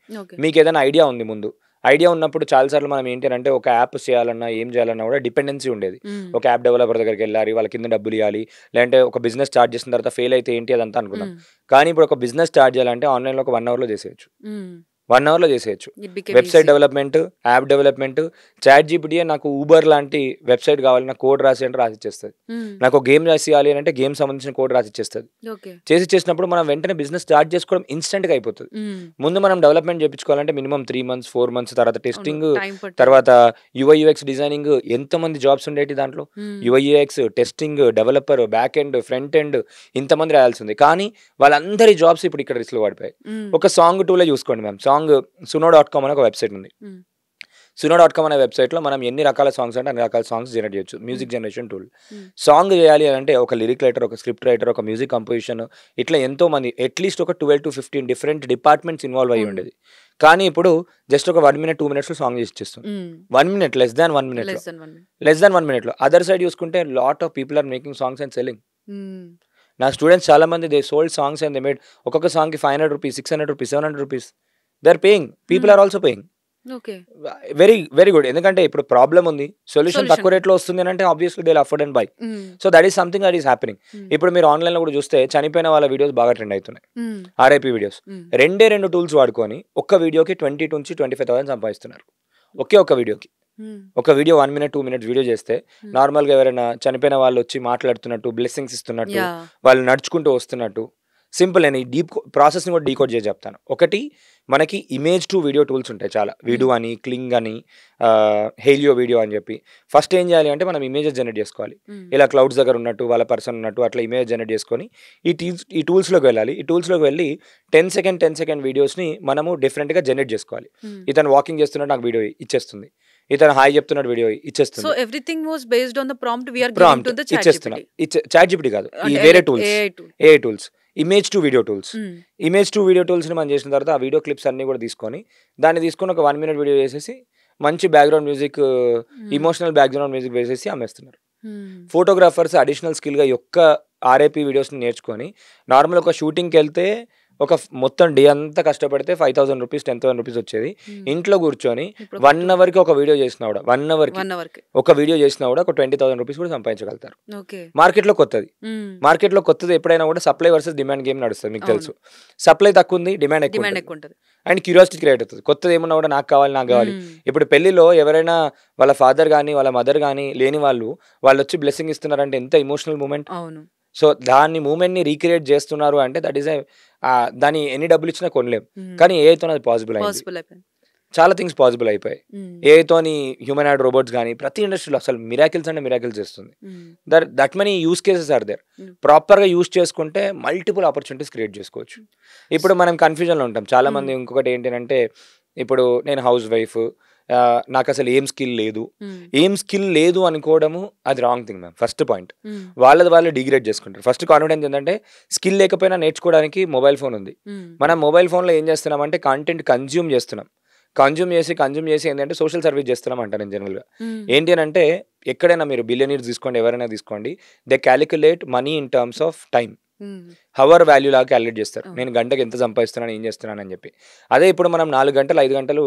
B: మీకు ఏదైనా ఐడియా ఉంది, ముందు ఐడియా ఉన్నప్పుడు చాలాసార్లు మనం ఏంటి అంటే ఒక యాప్ చేయాలన్నా ఏం చేయాలన్నా కూడా డిపెండెన్సీ ఉండేది. ఒక యాప్ డెవలపర్ దగ్గరికి వెళ్ళాలి, వాళ్ళ కింద డబ్బులు ఇవ్వాలి, లేదంటే ఒక బిజినెస్ స్టార్ట్ చేసిన తర్వాత ఫెయిల్ అయితే ఏంటి అదంతా అనుకున్నాం. కానీ ఇప్పుడు ఒక బిజినెస్ స్టార్ట్ చేయాలంటే ఆన్లైన్లో ఒక 1 అవర్లో చేసేయచ్చు. 1 అవర్లో చేసేయచ్చు.
A: It became
B: website
A: easy.
B: Development, app development, chat GPT నాకు ఊబర్ లాంటి వెబ్సైట్ కావాలి, నాకు కోడ్ రాసి అంటే రాసిచ్చేస్తుంది. నాకు గేమ్ రాసియాలి అంటే గేమ్ సంబంధించిన కోడ్ రాసిచ్చేస్తుంది.
A: ఓకే.
B: చేసిచ్చినప్పుడు మనం వెంటనే బిజినెస్ స్టార్ట్ చేసుకోవడం ఇన్స్టెంట్గా అయిపోతుంది. ముందు మనం డెవలప్మెంట్ చేయించుకోవాలంటే మినిమం 3 months 4 months, తర్వాత టెస్టింగ్, తర్వాత యూఐ యూఎక్స్ డిజైనింగ్, ఎంతమంది జాబ్స్ ఉండేటి దాంట్లో. UI UX, testing, developer, back end, front end, ఇంతమంది రాయాల్సి ఉంది. కానీ వాళ్ళందరి జాబ్స్ ఇప్పుడు ఇక్కడ రిస్క్లో పడిపోయాయి. ఒక సాంగ్ టూలే చూసుకోండి మ్యామ్. సాంగ్ suno.com అనే ఒక వెబ్సైట్ ఉంది. suno.com అనే వెబ్సైట్లో మనం ఎన్ని రకాల సాంగ్స్ అంటే అన్ని రకాల సాంగ్స్ జనరేట్ చేయొచ్చు. Music generation tool. సాంగ్ చేయాలి అంటే ఒక లిరిక్ రైటర్, ఒక స్క్రిప్ట్ రైటర్, ఒక మ్యూజిక్ కంపోజిషన్, ఇట్లా ఎంతో మంది, అట్లీస్ట్ ఒక 12 to 15 డిఫరెంట్ డిపార్ట్మెంట్స్ ఇన్వాల్వ్ అయ్యి ఉండేది. కానీ ఇప్పుడు జస్ట్ ఒక 1 minute 2 minutes సాంగ్ చేసి ఇచ్చేస్తుంది. 1 minute, less than 1 minute లో. అదర్ సైడ్ చూసుకుంటే lot of people are making songs and selling. నా స్టూడెంట్స్ చాలా మంది they sold songs and they made ఒక్కొక్క సాంగ్కి 500 rupees, 600 rupees, 700 rupees. They are paying. People are also paying. Very very good. ఎందుకంటే ఇప్పుడు problem ఉంది, solution తక్కువ రేట్లో వస్తుంది అని అంటే obviously they afford and by. So that is something that is happening. ఇప్పుడు మీరు ఆన్లైన్లో కూడా చూస్తే చనిపోయిన వాళ్ళ వీడియోస్ బాగా ట్రెండ్ అవుతున్నాయి. RIP videos. 2 టూల్స్ వాడుకొని ఒక్క వీడియోకి 20 నుంచి 25,000 సంపాదిస్తున్నారు. ఒక వీడియోకి. ఒక వీడియో 1 minute 2 minutes వీడియో చేస్తే నార్మల్గా ఎవరైనా చనిపోయిన వాళ్ళు వచ్చి మాట్లాడుతున్నట్టు, బ్లెస్సింగ్స్ ఇస్తున్నట్టు, వాళ్ళు నడుచుకుంటూ వస్తున్నట్టు, సింపుల్. నేను ఈ డీప్ ప్రాసెస్ని కూడా డీకోడ్ చేసి చెప్తాను. ఒకటి, మనకి ఇమేజ్ టు వీడియో టూల్స్ ఉంటాయి చాలా. వీడియో అని, క్లింగ్ అని, హెలియో వీడియో అని చెప్పి. ఫస్ట్ ఏం చేయాలి అంటే మనం ఇమేజెస్ జనరేట్ చేసుకోవాలి. ఇలా క్లౌడ్స్ దగ్గర ఉన్నట్టు, వాళ్ళ పర్సన్ ఉన్నట్టు అట్లా ఇమేజ్ జనరేట్ చేసుకొని ఈ టూల్స్లోకి వెళ్ళాలి. ఈ టూల్స్లోకి వెళ్ళి 10 second వీడియోస్ని మనము డిఫరెంట్గా జనరేట్ చేసుకోవాలి. ఇతను వాకింగ్ చేస్తున్నట్టు నాకు వీడియో ఇచ్చేస్తుంది, ఇతను హాయ్ చెప్తున్నట్టు వీడియో ఇచ్చేస్తుంది.
A: So everything was based on the prompt we are giving to the
B: ఇచ్చేస్తున్నాం. చాట్ జీపీటీ కాదు, ఈ వేరే tools, AI tools, image to video tools. Image to video టూల్స్ని మనం చేసిన తర్వాత ఆ వీడియో క్లిప్స్ అన్ని కూడా తీసుకొని ఒక 1 minute వీడియో చేసేసి మంచి background music, emotional background music వేసేసి అమ్మేస్తున్నారు. ఫోటోగ్రాఫర్స్ అడిషనల్ స్కిల్గా యొక్క ఆర్ఐపీ వీడియోస్ని నేర్చుకొని నార్మల్ ఒక షూటింగ్కి వెళ్తే ఒక మొత్తం డే అంతా కష్టపడితే 5,000 rupees 10,000 rupees వచ్చేది. ఇంట్లో కూర్చొని 1 hourకి ఒక వీడియో చేసినా కూడా 1 hourకి ఒక వీడియో చేసినా కూడా ఒక 20,000 rupees కూడా సంపాదించగలుగుతారు. మార్కెట్లో కొత్తది ఎప్పుడైనా కూడా సప్లై వర్సెస్ డిమాండ్ గేమ్ నడుస్తుంది. మీకు తెలుసు, సప్లై తక్కువ ఉంది, డిమాండ్ ఎక్కువ ఉంటుంది. అండ్ క్యూరియాసిటీ క్రియేట్ అవుతుంది. కొత్తది ఏమన్నా కూడా నాకు కావాలి. ఇప్పుడు పెళ్లిలో ఎవరైనా వాళ్ళ ఫాదర్ కానీ వాళ్ళ మదర్ కానీ లేని వాళ్ళు వచ్చి బ్లెస్సింగ్ ఇస్తున్నారంటే ఎంత ఎమోషనల్ మూమెంట్. సో దాన్ని మూమెంట్ని రీక్రియేట్ చేస్తున్నారు అంటే దట్ ఈస్ దాన్ని ఎన్ని డబ్బులు ఇచ్చినా కొనలేం. కానీ ఏఐతో అది పాసిబుల్ అయింది. చాలా థింగ్స్ పాసిబుల్ అయిపోయాయి ఏఐతోని. హ్యూమన్ యాడ్ రోబోట్స్ కానీ ప్రతి ఇండస్ట్రీలో అసలు మిరాకిల్స్ అంటే మిరాకిల్స్ చేస్తుంది. That many use cases are there. ప్రాపర్గా యూస్ చేసుకుంటే మల్టిపుల్ ఆపర్చునిటీస్ క్రియేట్ చేసుకోవచ్చు. ఇప్పుడు మనం కన్ఫ్యూజన్లో ఉంటాం చాలా మంది. ఇంకొకటి ఏంటంటే ఇప్పుడు నేను హౌస్ వైఫ్, నాకు అసలు ఏం స్కిల్ లేదు అనుకోవడము అది wrong thing ma'am. First point, వాళ్ళు డిగ్రేడ్ చేసుకుంటారు. ఫస్ట్ కాన్ఫిడెన్స్ ఏంటంటే స్కిల్ లేకపోయినా నేర్చుకోవడానికి మొబైల్ ఫోన్ ఉంది. మనం మొబైల్ ఫోన్లో ఏం చేస్తున్నామంటే కంటెంట్ కన్జ్యూమ్ చేసి ఏంటంటే సోషల్ సర్వీస్ చేస్తున్నాం అంటారు నేను జనరల్గా. ఏంటి అని అంటే ఎక్కడైనా మీరు బిలియనీర్స్ తీసుకోండి, ఎవరైనా తీసుకోండి, they calculate money in terms of time. Hour value లాగా క్యాలిక్యులేట్ చేస్తారు. నేను గంటకి ఎంత సంపాదిస్తున్నాను, ఏం చేస్తున్నాను అని చెప్పి. అదే ఇప్పుడు మనం 4 గంటలు 5 గంటలు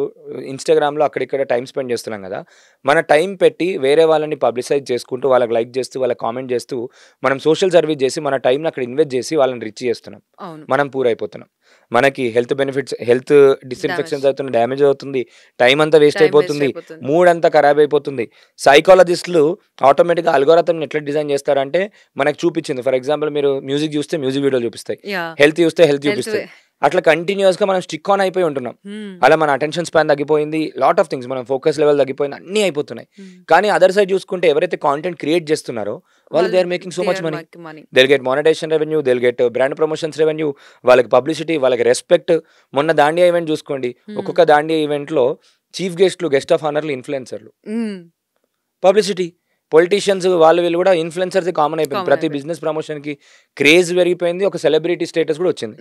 B: ఇన్స్టాగ్రామ్లో అక్కడిక్కడ టైం స్పెండ్ చేస్తున్నాం కదా, మన టైం పెట్టి వేరే వాళ్ళని పబ్లిసైజ్ చేసుకుంటూ, వాళ్ళకి లైక్ చేస్తూ, వాళ్ళకి కామెంట్ చేస్తూ, మనం సోషల్ సర్వీస్ చేసి మన టైంని అక్కడ ఇన్వెస్ట్ చేసి వాళ్ళని రిచ్ చేస్తున్నాం. మనం పూర్ అయిపోతున్నాం. మనకి హెల్త్ బెనిఫిట్స్, హెల్త్ డిస్ఇన్ఫెక్షన్స్ అవుతుంది, డ్యామేజ్ అవుతుంది, టైం అంతా వేస్ట్ అయిపోతుంది, మూడ్ అంతా ఖరాబ్ అయిపోతుంది. సైకాలజిస్టులు ఆటోమేటిక్గా అల్గోరిథంని ఎట్లా డిజైన్ చేస్తారంటే మనకు చూపించింది. ఫర్ ఎగ్జాంపుల్ మీరు మ్యూజిక్ చూస్తే మ్యూజిక్ వీడియోలు చూపిస్తాయి, హెల్త్ చూస్తే హెల్త్ చూపిస్తాయి. అట్లా కంటిన్యూస్గా మనం స్టిక్ ఆన్ అయిపోయి ఉంటున్నాం. అలా మన అటెన్షన్ స్పాన్ తగ్గిపోయింది, లాట్ ఆఫ్ థింగ్స్, మన ఫోకస్ లెవెల్ తగ్గిపోయింది, అన్నీ అయిపోతున్నాయి. కానీ అదర్ సైడ్ చూసుకుంటే ఎవరైతే కాంటెంట్ క్రియేట్ చేస్తున్నారో వాళ్ళు they are making so much money. They will get monetisation revenue, they will get brand promotions revenue, వాళ్ళకి పబ్లిసిటీ, వాళ్ళకి రెస్పెక్ట్. మొన్న దాండియా ఈవెంట్ చూసుకోండి, ఒక్కొక్క దాండియా ఈవెంట్లో చీఫ్ గెస్ట్ ఆఫ్ ఆనర్లు ఇన్ఫ్లుయెన్సర్లు, పబ్లిసిటీ. పొలిటీషియన్స్ వీళ్ళు కూడా ఇన్ఫ్లుయెన్సర్స్ కామన్ అయిపోయింది. ప్రతి బిజినెస్ ప్రమోషన్ కి క్రేజ్ పెరిగిపోయింది, ఒక సెలబ్రిటీ స్టేటస్ కూడా వచ్చింది.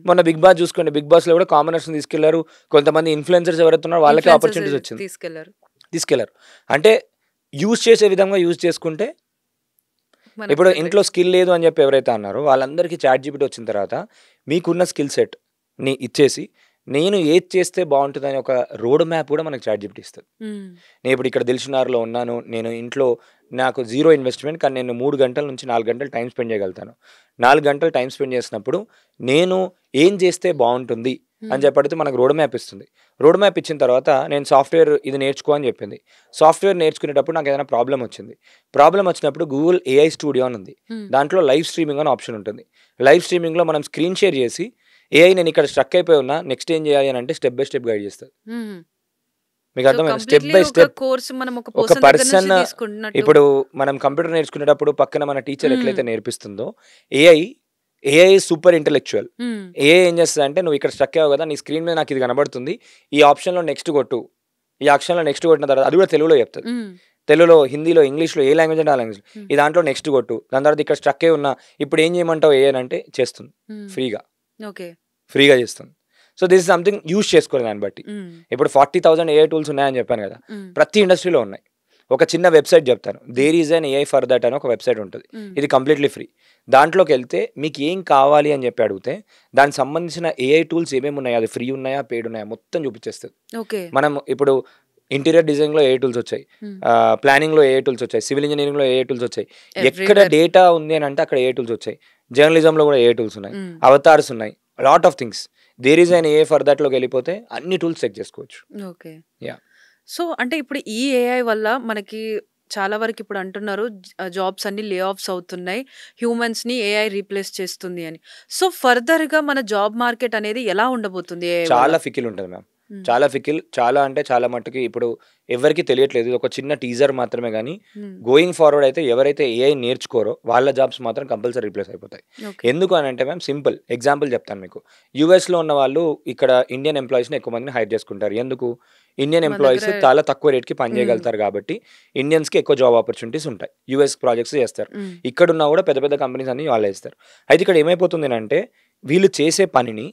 B: మొన్న బిగ్ బాస్ చూసుకోండి, బిగ్ బాస్ లో కూడా కామనర్స్ తీసుకెళ్లారు, కొంతమంది ఇన్ఫ్లుయెన్సర్స్ ఎవరైతే ఉన్నారో వాళ్ళకి ఆపర్చునిటీస్ వచ్చింది, తీసుకెళ్లారు. అంటే యూజ్ చేసే విధంగా యూజ్ చేసుకుంటే. ఇప్పుడు ఇంట్లో స్కిల్ లేదు అని చెప్పి ఎవరైతే అన్నారో వాళ్ళందరికీ చాట్ జీపీటీ వచ్చిన తర్వాత మీకున్న స్కిల్ సెట్ ని ఇచ్చేసి నేను ఏది చేస్తే బాగుంటుందని ఒక రోడ్ మ్యాప్ కూడా మనకు చాట్ జీపీటీ ఇస్తుంది. నేను ఇప్పుడు ఇక్కడ దిల్షునార్లో ఉన్నాను, నేను ఇంట్లో నాకు 0 ఇన్వెస్ట్మెంట్, కానీ నేను 3 గంటల నుంచి 4 గంటలు టైం స్పెండ్ చేయగలుగుతాను. 4 గంటలు టైం స్పెండ్ చేసినప్పుడు నేను ఏం చేస్తే బాగుంటుంది అని చెప్పడితే మనకు రోడ్ మ్యాప్ ఇస్తుంది. రోడ్ మ్యాప్ ఇచ్చిన తర్వాత నేను సాఫ్ట్వేర్ ఇది నేర్చుకో అని చెప్పింది. సాఫ్ట్వేర్ నేర్చుకునేటప్పుడు నాకు ఏదైనా ప్రాబ్లం వచ్చింది. ప్రాబ్లం వచ్చినప్పుడు గూగుల్ ఏఐ స్టూడియో అని ఉంది. దాంట్లో లైవ్ స్ట్రీమింగ్ అని ఆప్షన్ ఉంటుంది. లైవ్ స్ట్రీమింగ్లో మనం స్క్రీన్ షేర్ చేసి ఏఐ నేను ఇక్కడ స్ట్రక్ అయిపోయి ఉన్నా, నెక్స్ట్ ఏం చేయాలి అని అంటే స్టెప్ బై స్టెప్ గైడ్ చేస్తుంది. మీకు అర్థమైంది? స్టెప్ బై స్టెప్ ఒక పర్సన్. ఇప్పుడు మనం కంప్యూటర్ నేర్చుకునేటప్పుడు పక్కన మన టీచర్ ఎట్లయితే నేర్పిస్తుందో, ఏఐ సూపర్ ఇంటెలెక్చువల్. ఏఐ ఏం చేస్తుంది అంటే, నువ్వు ఇక్కడ స్ట్రక్ అయ్యావు కదా, నీ స్క్రీన్ మీద నాకు ఇది కనబడుతుంది, ఈ ఆప్షన్లో నెక్స్ట్ కొట్టు, ఈ ఆప్షన్లో నెక్స్ట్ కొట్టిన తర్వాత అది కూడా తెలుగులో చెప్తుంది. తెలుగులో, హిందీలో, ఇంగ్లీష్లో, ఏ లాంగ్వేజ్ అంటే ఆ లాంగ్వేజ్. ఈ దాంట్లో నెక్స్ట్ కొట్టు, దాని తర్వాత ఇక్కడ స్ట్రక్ అయి ఉన్నా ఇప్పుడు ఏం చేయమంటావు ఏఐ అంటే చేస్తుంది ఫ్రీగా చేస్తుంది. So this is something use చేసుకోవాలి దాన్ని బట్టి. ఇప్పుడు 40,000 ఏఐ టూల్స్ ఉన్నాయని చెప్పాను కదా, ప్రతి ఇండస్ట్రీలో ఉన్నాయి. ఒక చిన్న వెబ్సైట్ చెప్తాను, there is an AI for that అని ఒక వెబ్సైట్ ఉంటుంది. ఇది కంప్లీట్లీ ఫ్రీ. దాంట్లోకి వెళ్తే మీకు ఏం కావాలి అని చెప్పి అడిగితే దానికి సంబంధించిన ఏఐ టూల్స్ ఏమేమి ఉన్నాయి, అది ఫ్రీ ఉన్నాయా పెయిడ్ ఉన్నాయా మొత్తం చూపించేస్తుంది. మనం ఇప్పుడు ఇంటీరియర్ డిజైన్లో ఏఐ టూల్స్ వచ్చాయి, ప్లానింగ్లో ఏఐ టూల్స్ వచ్చాయి, సివిల్ ఇంజనీరింగ్లో ఏఐ టూల్స్ వచ్చాయి, ఎక్కడ డేటా ఉంది అని అంటే అక్కడ ఏఐ టూల్స్ వచ్చాయి. జర్నలిజంలో కూడా ఏఐ టూల్స్ ఉన్నాయి, అవతార్స్ ఉన్నాయి, lot of things. There is an AI for దట్లోకి వెళ్ళిపోతే అన్ని టూల్స్ చెక్ చేసుకోవచ్చు.
A: సో అంటే ఇప్పుడు ఈ ఏఐ వల్ల మనకి చాలా వరకు ఇప్పుడు అంటున్నారు జాబ్స్ అన్ని లే ఆఫ్స్ అవుతున్నాయి, హ్యూమన్స్ ని ఏఐ రీప్లేస్ చేస్తుంది అని. సో ఫర్దర్ గా మన జాబ్ మార్కెట్ అనేది ఎలా ఉండబోతుంది?
B: చాలా ఫికిల్ ఉంటుంది మ్యామ్, చాలా ఫికిల్. చాలా అంటే చాలా మట్టుకి ఇప్పుడు ఎవరికి తెలియట్లేదు, ఇది ఒక చిన్న టీజర్ మాత్రమే. కానీ గోయింగ్ ఫార్వర్డ్ అయితే ఎవరైతే ఏఐ నేర్చుకోరో వాళ్ళ జాబ్స్ మాత్రం కంపల్సరీ రీప్లేస్ అయిపోతాయి. ఎందుకు అని అంటే మ్యామ్, సింపుల్ ఎగ్జాంపుల్ చెప్తాను మీకు. యూఎస్లో ఉన్న వాళ్ళు ఇక్కడ ఇండియన్ ఎంప్లాయీస్ని ఎక్కువ మందిని హైర్ చేసుకుంటారు. ఎందుకు? ఇండియన్ ఎంప్లాయీస్ చాలా తక్కువ రేట్కి పని చేయగలుగుతారు కాబట్టి ఇండియన్స్కి ఎక్కువ జాబ్ ఆపర్చునిటీస్ ఉంటాయి. యూఎస్ ప్రాజెక్ట్స్ చేస్తారు, ఇక్కడున్నా కూడా పెద్ద పెద్ద కంపెనీస్ అన్ని వాళ్ళే ఇస్తారు. అయితే ఇక్కడ ఏమైపోతుంది అంటే, వీళ్ళు చేసే పనిని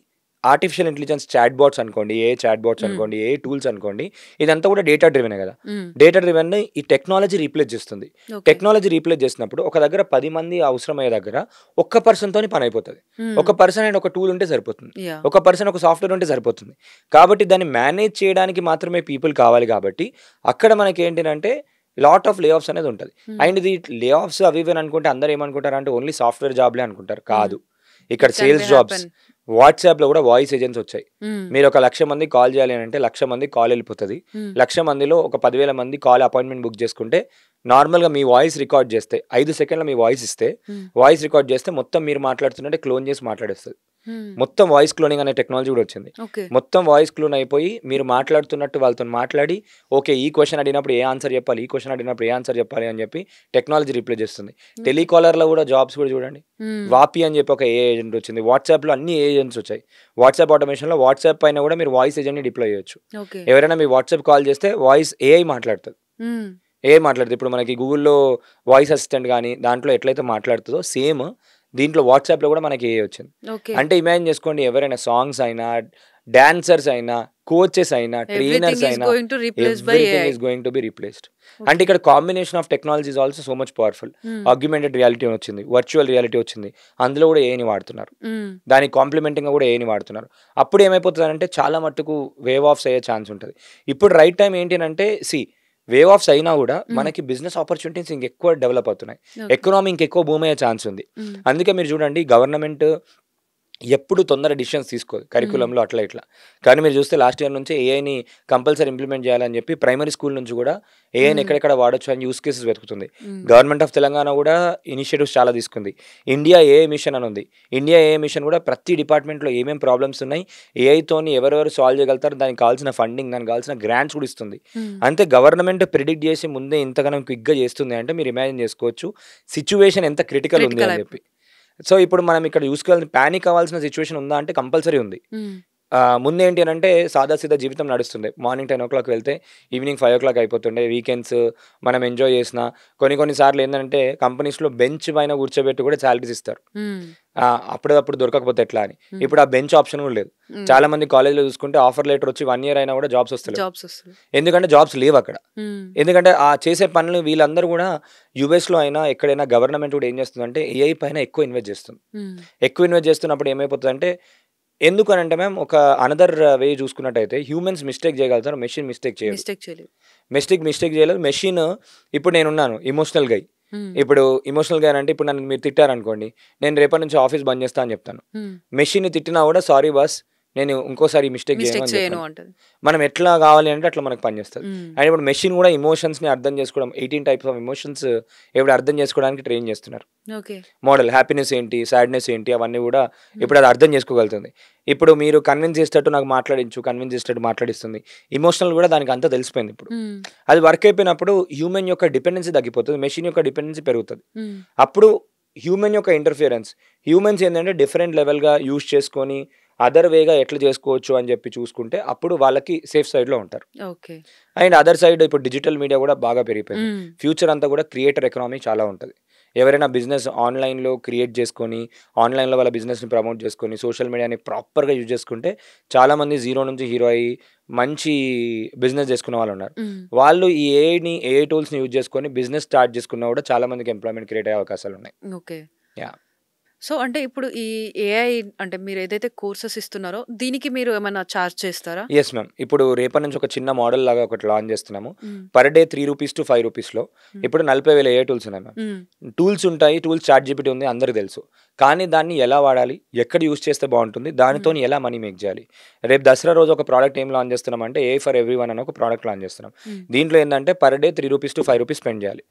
B: ఆర్టిఫిషియల్ ఇంటెలిజెన్స్ చాట్ బాట్స్ అనుకోండి, ఏ చాట్ బాట్స్ అనుకోండి, ఏ టూల్స్ అనుకోండి, ఇదంతా కూడా డేటా డ్రివెనే కదా. డేటా డ్రివెన్ ఈ టెక్నాలజీ రీప్లేస్ చేస్తుంది. టెక్నాలజీ రీప్లేస్ చేసినప్పుడు ఒక దగ్గర 10 మంది అవసరమయ్యే దగ్గర ఒక్క పర్సన్ తోని పని అయిపోతుంది. ఒక పర్సన్ అండ్ ఒక టూల్ ఉంటే సరిపోతుంది, ఒక పర్సన్ ఒక సాఫ్ట్వేర్ ఉంటే సరిపోతుంది. కాబట్టి దాన్ని మేనేజ్ చేయడానికి మాత్రమే పీపుల్ కావాలి. కాబట్టి అక్కడ మనకి ఏంటంటే లాట్ ఆఫ్ లే ఆఫ్స్ అనేది ఉంటుంది. అండ్ ఇది లే ఆఫ్స్ అవి ఇవి అనుకుంటే అందరు ఏమనుకుంటారు అంటే ఓన్లీ సాఫ్ట్వేర్ జాబ్లే అనుకుంటారు. కాదు, ఇక్కడ సేల్స్ జాబ్స్, వాట్సాప్ లో కూడా వాయిస్ ఏజెంట్స్ వచ్చాయి. మీరు ఒక 1,00,000 మంది కాల్ చేయాలి అని అంటే 1,00,000 మంది కాల్ వెళ్ళిపోతుంది. 1,00,000 మందిలో ఒక 10,000 మంది కాల్ అపాయింట్మెంట్ బుక్ చేసుకుంటే నార్మల్గా మీ వాయిస్ రికార్డ్ చేస్తే 5 సెకండ్ల మీ వాయిస్ ఇస్తే, వాయిస్ రికార్డ్ చేస్తే మొత్తం మీరు మాట్లాడుతుంటే క్లోన్ చేసి మాట్లాడేస్తుంది. మొత్తం వాయిస్ క్లోనింగ్ అనే టెక్నాలజీ కూడా వచ్చింది. మొత్తం వాయిస్ క్లోన్ అయిపోయి మీరు మాట్లాడుతున్నట్టు వాళ్ళతో మాట్లాడి, ఓకే ఈ క్వశ్చన్ అడిగినప్పుడు ఏ ఆన్సర్ చెప్పాలి, ఈ క్వశ్చన్ అడిగినప్పుడు ఏ ఆన్సర్ చెప్పాలి అని చెప్పి టెక్నాలజీ రిప్లేస్ చేస్తుంది. టెలికాలర్లో కూడా జాబ్స్ కూడా చూడండి, వాపీ అని చెప్పి ఒక ఏ ఏజెంట్ వచ్చింది. వాట్సాప్లో అన్ని ఏజెంట్స్ వచ్చాయి. వాట్సాప్ ఆటోమేషన్లో వాట్సాప్ పైన కూడా మీరు వాయిస్ ఏజెంట్ని డిప్లాయ్ చేయొచ్చు. ఎవరైనా మీ వాట్సాప్ కాల్ చేస్తే వాయిస్ ఏఐ మాట్లాడుతుంది. ఇప్పుడు మనకి గూగుల్లో వాయిస్ అసిస్టెంట్ కానీ దాంట్లో ఎట్లయితే మాట్లాడుతుందో సేమ్ దీంట్లో వాట్సాప్లో కూడా మనకి ఏ వచ్చింది. అంటే ఇమాజిన్ చేసుకోండి, ఎవరైనా సాంగ్స్ అయినా, డాన్సర్స్ అయినా, కోచెస్ అయినా, ట్రైనర్స్ అయినా, everything is going to be replaced. అంటే ఇక్కడ combination of technology is also so much powerful. Augmented reality వచ్చింది, వర్చువల్ రియాలిటీ వచ్చింది, అందులో కూడా ఏని వాడుతున్నారు. దానికి కాంప్లిమెంటింగ్ కూడా ఏని వాడుతున్నారు. అప్పుడు ఏమైపోతుంది అంటే చాలా మట్టుకు వేవ్ ఆఫ్స్ అయ్యే ఛాన్స్ ఉంటుంది. ఇప్పుడు రైట్ టైం ఏంటి అంటే, వేవ్ ఆఫ్స్ అయినా కూడా మనకి బిజినెస్ ఆపర్చునిటీస్ ఇంకెక్కువ డెవలప్ అవుతున్నాయి, ఎకనామీ ఇంకెక్కువ భూమి అయ్యే ఛాన్స్ ఉంది. అందుకే మీరు చూడండి, గవర్నమెంట్ ఎప్పుడు తొందర డిసిషన్స్ తీసుకోదు కరికులంలో అట్లా ఇట్లా. కానీ మీరు చూస్తే లాస్ట్ ఇయర్ నుంచి ఏఐని కంపల్సరీ ఇంప్లిమెంట్ చేయాలని చెప్పి ప్రైమరీ స్కూల్ నుంచి కూడా ఏఐని ఎక్కడెక్కడ వాడొచ్చు అని యూస్ కేసెస్ వెతుకుతుంది. గవర్నమెంట్ ఆఫ్ తెలంగాణ కూడా ఇనిషియేటివ్స్ చాలా తీసుకుంది. ఇండియా ఏఐ మిషన్ అని ఉంది. ఇండియా ఏఐ మిషన్ కూడా ప్రతి డిపార్ట్మెంట్లో ఏమేమి ప్రాబ్లమ్స్ ఉన్నాయి, ఏఐతోని ఎవరెవరు సాల్వ్ చేయగలుగుతారు, దానికి కావాల్సిన ఫండింగ్, దానికి కావాల్సిన గ్రాంట్స్ కూడా ఇస్తుంది. అంతే గవర్నమెంట్ ప్రిడిక్ట్ చేసి ముందే ఇంతగానో క్విక్గా చేస్తుంది అంటే మీరు ఇమాజిన్ చేసుకోవచ్చు సిచ్యువేషన్ ఎంత క్రిటికల్ ఉంది అని చెప్పి. సో ఇప్పుడు మనం ఇక్కడ చూసుకోవాలి, ప్యానిక్ అవ్వాల్సిన సిచ్యువేషన్ ఉందా అంటే కంపల్సరీ ఉంది. ముందు ఏంటి అని అంటే సాదా సీదా జీవితం నడుస్తుంది. మార్నింగ్ 10 o'clock వెళ్తే ఈవినింగ్ 5 o'clock అయిపోతుండే. వీకెండ్స్ మనం ఎంజాయ్ చేసిన కొన్నిసార్లు ఏంటంటే కంపెనీస్లో బెంచ్ పైన కూర్చోబెట్టి కూడా శాలరీస్ ఇస్తారు. అప్పుడప్పుడు దొరకకపోతే ఎట్లా అని. ఇప్పుడు ఆ బెంచ్ ఆప్షన్ కూడా లేదు. చాలా మంది కాలేజ్లో చూసుకుంటే ఆఫర్ లెటర్ వచ్చి 1 year అయినా కూడా జాబ్స్ వస్తలేదు. ఎందుకంటే జాబ్స్ లేవు అక్కడ. ఎందుకంటే ఆ చేసే పనులు వీళ్ళందరూ కూడా యూఎస్లో అయినా ఎక్కడైనా గవర్నమెంట్ కూడా ఏం చేస్తుందంటే ఏఐ పైన ఎక్కువ ఇన్వెస్ట్ చేస్తుంది. ఎక్కువ ఇన్వెస్ట్ చేస్తున్నప్పుడు ఏమైపోతుందంటే, ఎందుకు అని అంటే మ్యామ్, ఒక అనదర్ వే చూసుకున్నట్టయితే హ్యూమన్స్ మిస్టేక్ చేయగలుగుతారు, మెషిన్ మిస్టేక్ చేయలేదు. మిస్టేక్ చేయలేదు మెషిన్. ఇప్పుడు నేనున్నాను ఎమోషనల్ గా. ఇప్పుడు ఎమోషనల్ గా అంటే ఇప్పుడు నన్ను మీరు తిట్టారనుకోండి, నేను రేపటి నుంచి ఆఫీస్ బంద్ చేస్తా అని చెప్తాను. మెషిన్ తిట్టినా కూడా సారీ బాస్ నేను ఇంకోసారి మిస్టేక్ చేయను
A: మిస్టేక్
B: అని
A: చేయను
B: చెప్పాను.
A: అంటది.
B: మనం ఎట్లా కావాలి అంటే అట్లా మనకు పనిచేస్తుంది. అండ్ ఇప్పుడు మెషిన్ కూడా ఎమోషన్స్ని అర్థం చేసుకోవడం 18 టైప్స్ ఆఫ్ ఎమోషన్స్ ఇప్పుడు అర్థం చేసుకోవడానికి ట్రైన్ చేస్తున్నారు.
A: ఓకే.
B: మోడల్ హ్యాపీనెస్ ఏంటి, సాడ్నెస్ ఏంటి అవన్నీ కూడా ఇప్పుడు అది అర్థం చేసుకోగలుగుతుంది. ఇప్పుడు మీరు కన్విన్స్ చేసేటట్టు నాకు కన్విన్స్ చేసేటట్టు మాట్లాడిస్తుంది. ఎమోషనల్ కూడా దానికి అంతా తెలిసిపోయింది ఇప్పుడు. అది వర్క్ అయిపోయినప్పుడు హ్యూమన్ యొక్క డిపెండెన్సీ తగ్గిపోతుంది, మెషిన్ యొక్క డిపెండెన్సీ పెరుగుతుంది. అప్పుడు హ్యూమన్ యొక్క ఇంటర్ఫియరెన్స్, హ్యూమన్స్ ఏంటంటే డిఫరెంట్ లెవెల్గా యూజ్ చేసుకొని అదర్ వేగా ఎట్లా చేసుకోవచ్చు అని చెప్పి చూసుకుంటే అప్పుడు వాళ్ళకి సేఫ్ సైడ్లో ఉంటారు.
A: ఓకే.
B: అండ్ అదర్ సైడ్ ఇప్పుడు డిజిటల్ మీడియా కూడా బాగా పెరిగిపోయింది. ఫ్యూచర్ అంతా కూడా క్రియేటర్ ఎకనామీ చాలా ఉంటుంది. ఎవరైనా బిజినెస్ ఆన్లైన్లో క్రియేట్ చేసుకొని ఆన్లైన్లో వాళ్ళ బిజినెస్ని ప్రమోట్ చేసుకొని సోషల్ మీడియాని ప్రాపర్గా యూజ్ చేసుకుంటే చాలామంది జీరో నుంచి హీరో అయ్యి మంచి బిజినెస్ చేసుకున్న వాళ్ళు ఉన్నారు. వాళ్ళు ఈ ఏఐ టూల్స్ని యూజ్ చేసుకొని బిజినెస్ స్టార్ట్ చేసుకున్నా కూడా చాలా మందికి ఎంప్లాయ్మెంట్ క్రియేట్ అయ్యే అవకాశాలు ఉన్నాయి.
A: ఓకే.
B: యా.
A: సో అంటే ఇప్పుడు ఈ ఏఐ అంటే మీరు ఏదైతే కోర్సెస్ ఇస్తున్నారో దీనికి మీరు ఏమైనా చార్జ్ చేస్తారా?
B: Yes ma'am. ఇప్పుడు రేపటి నుంచి ఒక చిన్న మోడల్ లాగా ఒకటి లాంచ్ చేస్తున్నాము. పర్ డే 3 రూపీస్ టు 5 రూపీస్లో ఇప్పుడు 40,000 ఏఐ టూల్స్ ఉన్నాయి మ్యామ్. టూల్స్ ఉంటాయి, టూల్స్ ChatGPT ఉంది, అందరికి తెలుసు. కానీ దాన్ని ఎలా వాడాలి, ఎక్కడ యూస్ చేస్తే బాగుంటుంది, దానితో ఎలా మనీ మేక్ చేయాలి. రేపు దసరా రోజు ఒక ప్రోడక్ట్ ఏం లాంచ్ చేస్తున్నాం అంటే AI ఫర్ ఎవ్రీవన్ అని ఒక ప్రోడక్ట్ లాంచ్ చేస్తున్నాం. దీంట్లో ఏంటంటే per day 3 rupees to 5 rupees spend చేయాలి.